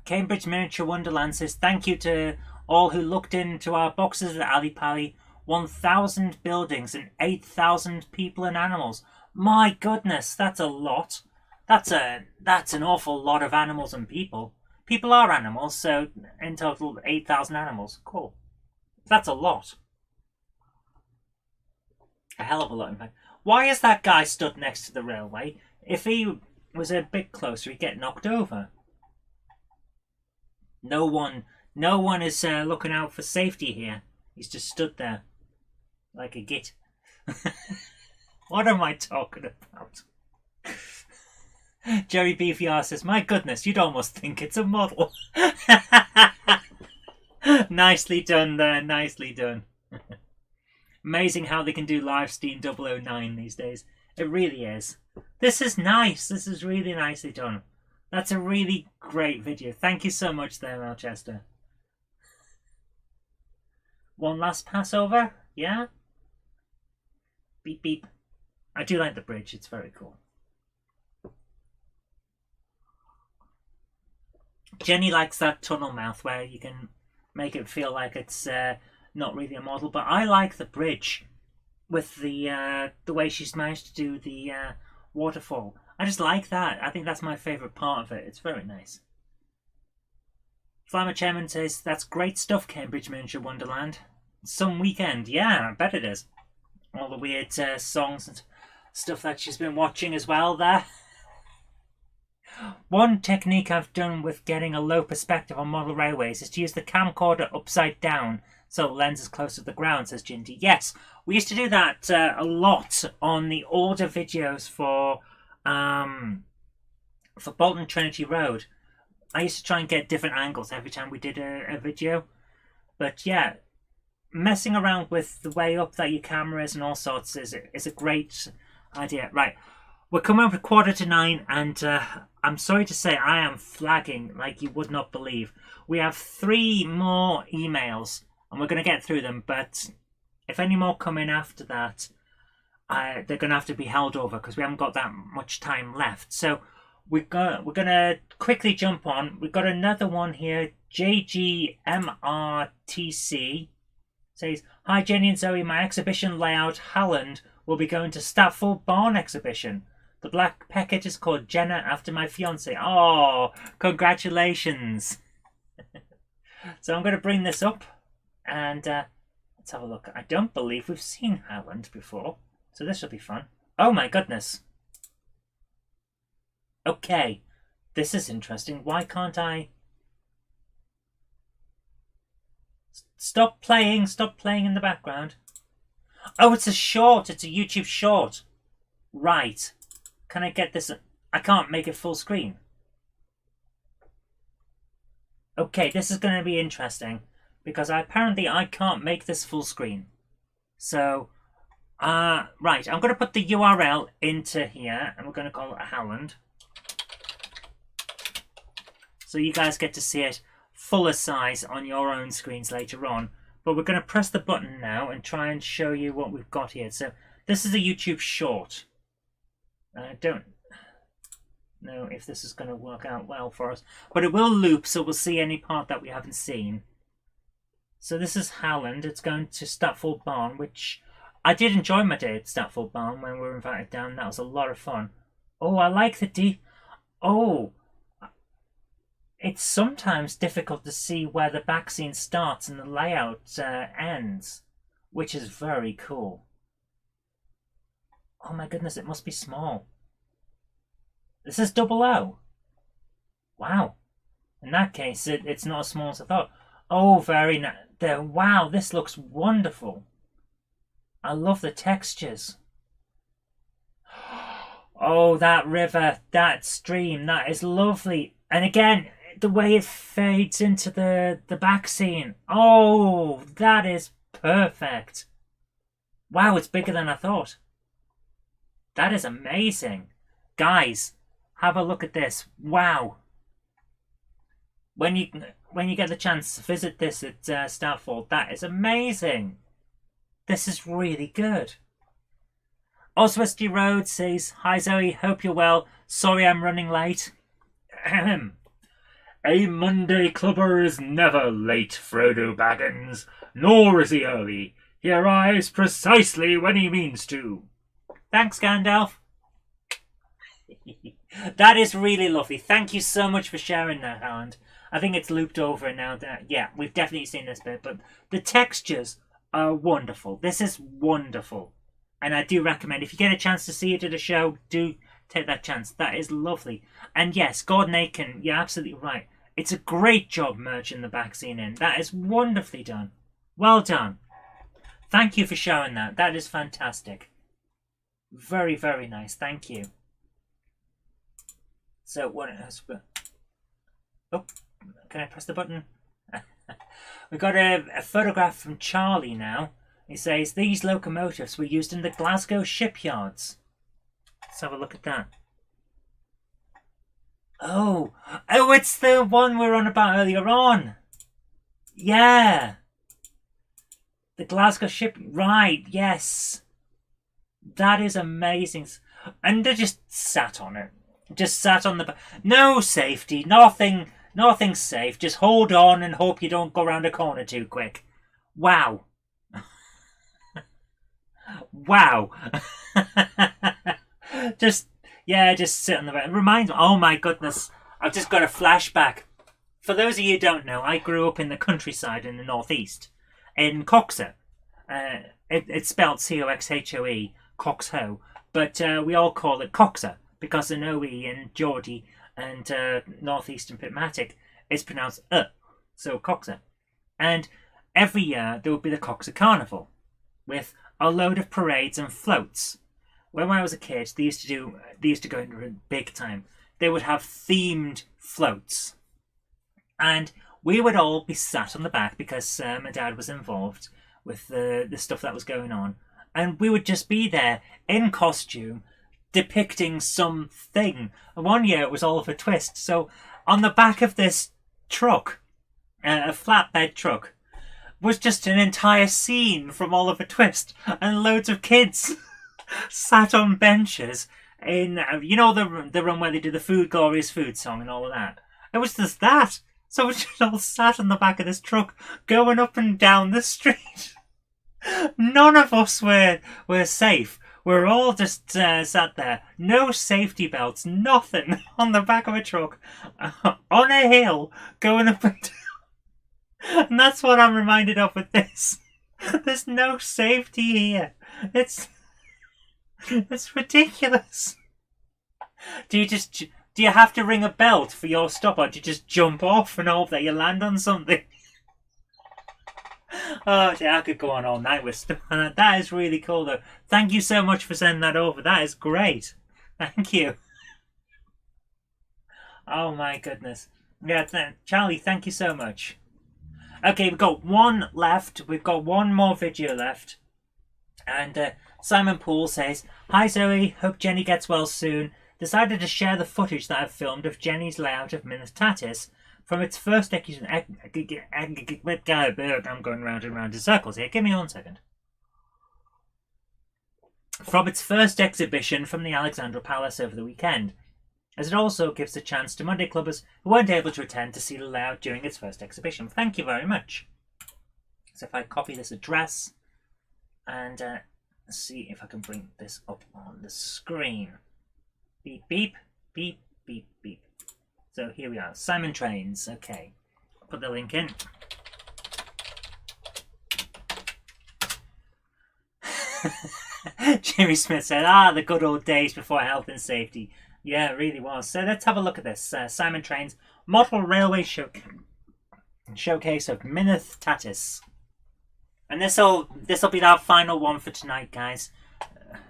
Cambridge Miniature Wonderland says, thank you to all who looked into our boxes at Ali Pali. 1,000 buildings and 8,000 people and animals. My goodness, that's a lot. That's an awful lot of animals and people. People are animals, so in total 8,000 animals. Cool. That's a lot. A hell of a lot, in fact. Why is that guy stood next to the railway? If he was a bit closer, he'd get knocked over. No one is looking out for safety here. He's just stood there like a git. What am I talking about? Jerry BVR says, my goodness, you'd almost think it's a model. Nicely done there, nicely done. Amazing how they can do live stream 009 these days. It really is. This is nice. This is really nicely done. That's a really great video. Thank you so much there, Melchester. One last Passover? Yeah? Beep beep. I do like the bridge. It's very cool. Jenny likes that tunnel mouth where you can make it feel like it's not really a model, but I like the bridge with the way she's managed to do the waterfall. I just like that. I think that's my favourite part of it. It's very nice. Flammer Chairman says, that's great stuff, Cambridge Miniature Wonderland. Some weekend. Yeah, I bet it is. All the weird songs and stuff that she's been watching as well there. One technique I've done with getting a low perspective on model railways is to use the camcorder upside down so the lens is close to the ground, says Ginty. Yes, we used to do that a lot on the older videos for Bolton Trinity Road. I used to try and get different angles every time we did a video. But yeah, messing around with the way up that your camera is and all sorts is a great idea. Right, we're coming up at 8:45 and I'm sorry to say I am flagging like you would not believe. We have 3 more emails and we're going to get through them, but if any more come in after that, they're going to have to be held over because we haven't got that much time left. So we're going to quickly jump on. We've got another one here. JGMRTC says, hi Jenny and Zoe, my exhibition layout Halland will be going to Statford Barn exhibition. The black pecket is called Jenna after my fiance. Oh, congratulations. So I'm going to bring this up and let's have a look. I don't believe we've seen Halland before, so this will be fun. Oh my goodness. Okay, this is interesting. Why can't I... Stop playing in the background. Oh, it's a short. It's a YouTube short. Right. Can I get this? I can't make it full screen. Okay, this is going to be interesting because apparently I can't make this full screen. So, right, I'm going to put the URL into here and we're going to call it Halland. So you guys get to see it fuller size on your own screens later on. But we're going to press the button now and try and show you what we've got here. So this is a YouTube short. I don't know if this is going to work out well for us, but it will loop, so we'll see any part that we haven't seen. So this is Halland. It's going to Statford Barn, which I did enjoy my day at Statford Barn when we were invited down. That was a lot of fun. Oh, I like the Oh, it's sometimes difficult to see where the back scene starts and the layout ends, which is very cool. Oh my goodness, it must be small. This is 00. Wow. In that case, it's not as small as I thought. Oh, very nice. Wow, this looks wonderful. I love the textures. Oh, that river, that stream, that is lovely. And again, the way it fades into the back scene. Oh, that is perfect. Wow, it's bigger than I thought. That is amazing. Guys, have a look at this. Wow. When you get the chance to visit this at Starfall, that is amazing. This is really good. Oswesty Road says, "Hi Zoe, hope you're well. Sorry I'm running late." A Monday clubber is never late, Frodo Baggins, nor is he early. He arrives precisely when he means to. Thanks, Gandalf. That is really lovely. Thank you so much for sharing that, Howland. I think it's looped over now. Yeah, we've definitely seen this bit, but the textures are wonderful. This is wonderful. And I do recommend, if you get a chance to see it at a show, do take that chance. That is lovely. And yes, Gordon Aiken, you're absolutely right. It's a great job merging the back scene in. That is wonderfully done. Well done. Thank you for showing that. That is fantastic. Very, very nice. Thank you. So, what else? Oh, can I press the button? We've got a photograph from Charlie now. He says, "These locomotives were used in the Glasgow shipyards." Let's have a look at that. Oh, it's the one we were on about earlier on. Yeah. The Glasgow ship, right, yes. That is amazing. And they just sat on it. Just sat on the... No safety, nothing safe. Just hold on and hope you don't go around a corner too quick. Wow. Wow. Just sit on the bed. It reminds me, oh my goodness, I've just got a flashback. For those of you who don't know, I grew up in the countryside in the northeast, in Coxhoe. It's spelled Coxhoe, Coxhoe, but we all call it Coxer because the OE in Geordie and northeastern Pitmatic is pronounced so Coxer. And every year there would be the Coxer Carnival with a load of parades and floats. When I was a kid, they used to go in big time. They would have themed floats, and we would all be sat on the back because my dad was involved with the stuff that was going on, and we would just be there in costume, depicting something. And one year it was Oliver Twist. So on the back of this truck, a flatbed truck, was just an entire scene from Oliver Twist, and loads of kids sat on benches in, the run where they do the Food Glorious Food song and all of that. It was just that. So we just all sat on the back of this truck going up and down the street. None of us were safe. We're all just sat there. No safety belts, nothing, on the back of a truck, on a hill, going up and down. And that's what I'm reminded of with this. There's no safety here. It's ridiculous. Do you have to ring a bell for your stop, or do you just jump off and hope that you land on something? Oh, yeah, I could go on all night with stuff. That is really cool, though. Thank you so much for sending that over. That is great. Thank you. Oh my goodness. Yeah, Charlie, thank you so much. Okay, we've got one left. We've got one more video left. And Simon Poole says, "Hi Zoe, hope Jenny gets well soon. Decided to share the footage that I've filmed of Jenny's layout of Minas Tirith from its first exhibition." I'm going round and round in circles here. Give me 1 second. From its first exhibition from the Alexandra Palace over the weekend, as it also gives a chance to Monday Clubbers who weren't able to attend to see the layout during its first exhibition. Thank you very much. So if I copy this address and see if I can bring this up on the screen. Beep, beep, beep, beep, beep. So here we are. Simon Trains. Okay. Put the link in. Jimmy Smith said, the good old days before health and safety. Yeah, it really was. So let's have a look at this. Simon Trains Model Railway Showcase of Mineth Tatis. And this'll be our final one for tonight, guys.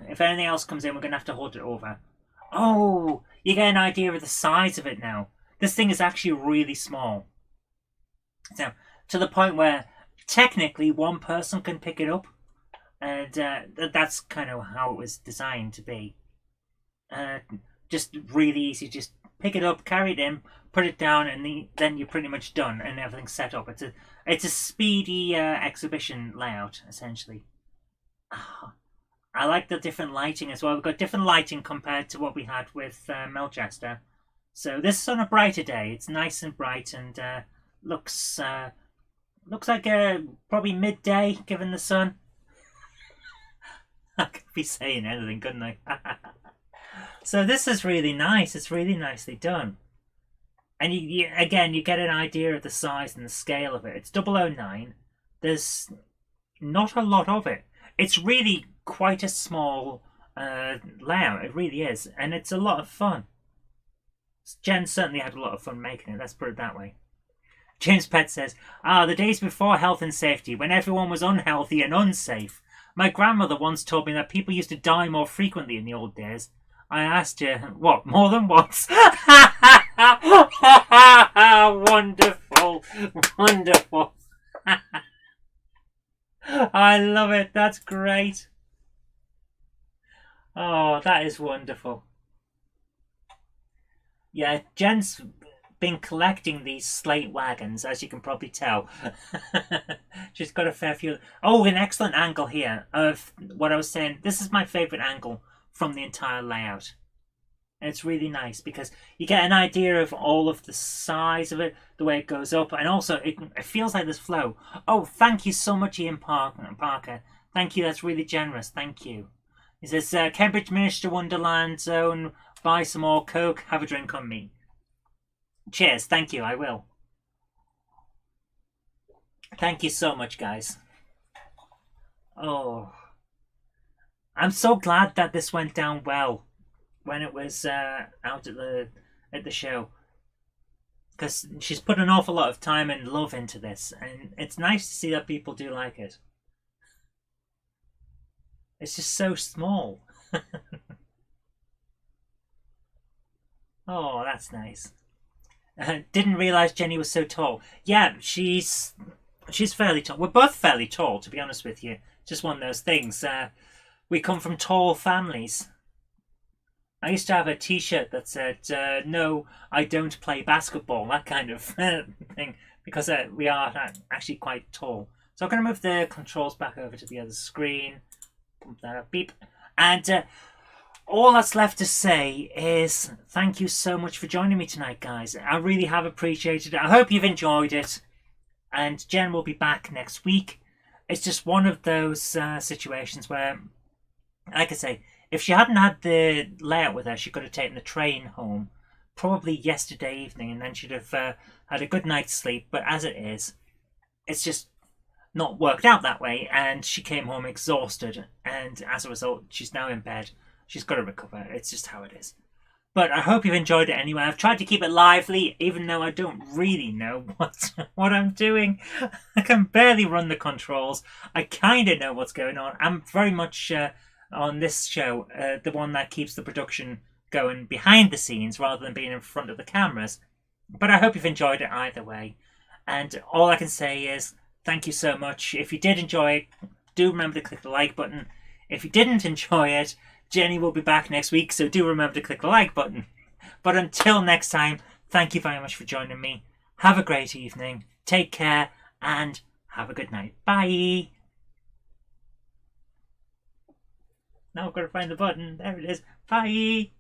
If anything else comes in, we're going to have to hold it over. Oh, you get an idea of the size of it now. This thing is actually really small. So, to the point where technically one person can pick it up. And that's kind of how it was designed to be. Just really easy. Just pick it up, carry it in, put it down, and then you're pretty much done and everything's set up. It's a speedy exhibition layout, essentially. I like the different lighting as well. We've got different lighting compared to what we had with Melchester. So this is on a brighter day. It's nice and bright and looks like probably midday given the sun. I could be saying anything, couldn't I? So this is really nice. It's really nicely done. And you get an idea of the size and the scale of it. It's 009. There's not a lot of it. It's really quite a small layout. It really is. And it's a lot of fun. Jen certainly had a lot of fun making it. Let's put it that way. James Pett says, the days before health and safety, when everyone was unhealthy and unsafe. My grandmother once told me that people used to die more frequently in the old days. I asked her, what, more than once? Wonderful, wonderful. I love it. That's great. Oh, that is wonderful. Yeah, Jen's been collecting these slate wagons, as you can probably tell. She's got a fair few. Oh, an excellent angle here of what I was saying. This is my favourite angle from the entire layout. And it's really nice because you get an idea of all of the size of it, the way it goes up, and also it feels like there's flow. Oh, thank you so much, Ian Parker. Thank you, that's really generous. Thank you. He says, Cambridge Minister Wonderland Zone, buy some more Coke, have a drink on me. Cheers, thank you, I will. Thank you so much, guys. Oh, I'm so glad that this went down well when it was out at the show, because she's put an awful lot of time and love into this, and it's nice to see that people do like it. It's just so small. Oh, that's nice. Didn't realise Jenny was so tall. Yeah, she's fairly tall. We're both fairly tall, to be honest with you. Just one of those things. We come from tall families. I used to have a T-shirt that said, no, I don't play basketball, that kind of thing, because we are actually quite tall. So I'm going to move the controls back over to the other screen. Pump that up, beep. And all that's left to say is thank you so much for joining me tonight, guys. I really have appreciated it. I hope you've enjoyed it. And Jen will be back next week. It's just one of those situations where, like I say, if she hadn't had the layout with her, she could have taken the train home probably yesterday evening, and then she'd have had a good night's sleep. But as it is, it's just not worked out that way, and she came home exhausted, and as a result, she's now in bed. She's got to recover. It's just how it is. But I hope you've enjoyed it anyway. I've tried to keep it lively, even though I don't really know what I'm doing. I can barely run the controls. I kind of know what's going on. I'm very much on this show the one that keeps the production going behind the scenes rather than being in front of the cameras. But I hope you've enjoyed it either way. And all I can say is thank you so much. If you did enjoy it, do remember to click the like button. If you didn't enjoy it, Jenny will be back next week, so do remember to click the like button. But until next time, thank you very much for joining me. Have a great evening, take care, and have a good night. Bye! Now I've got to find the button. There it is. Bye!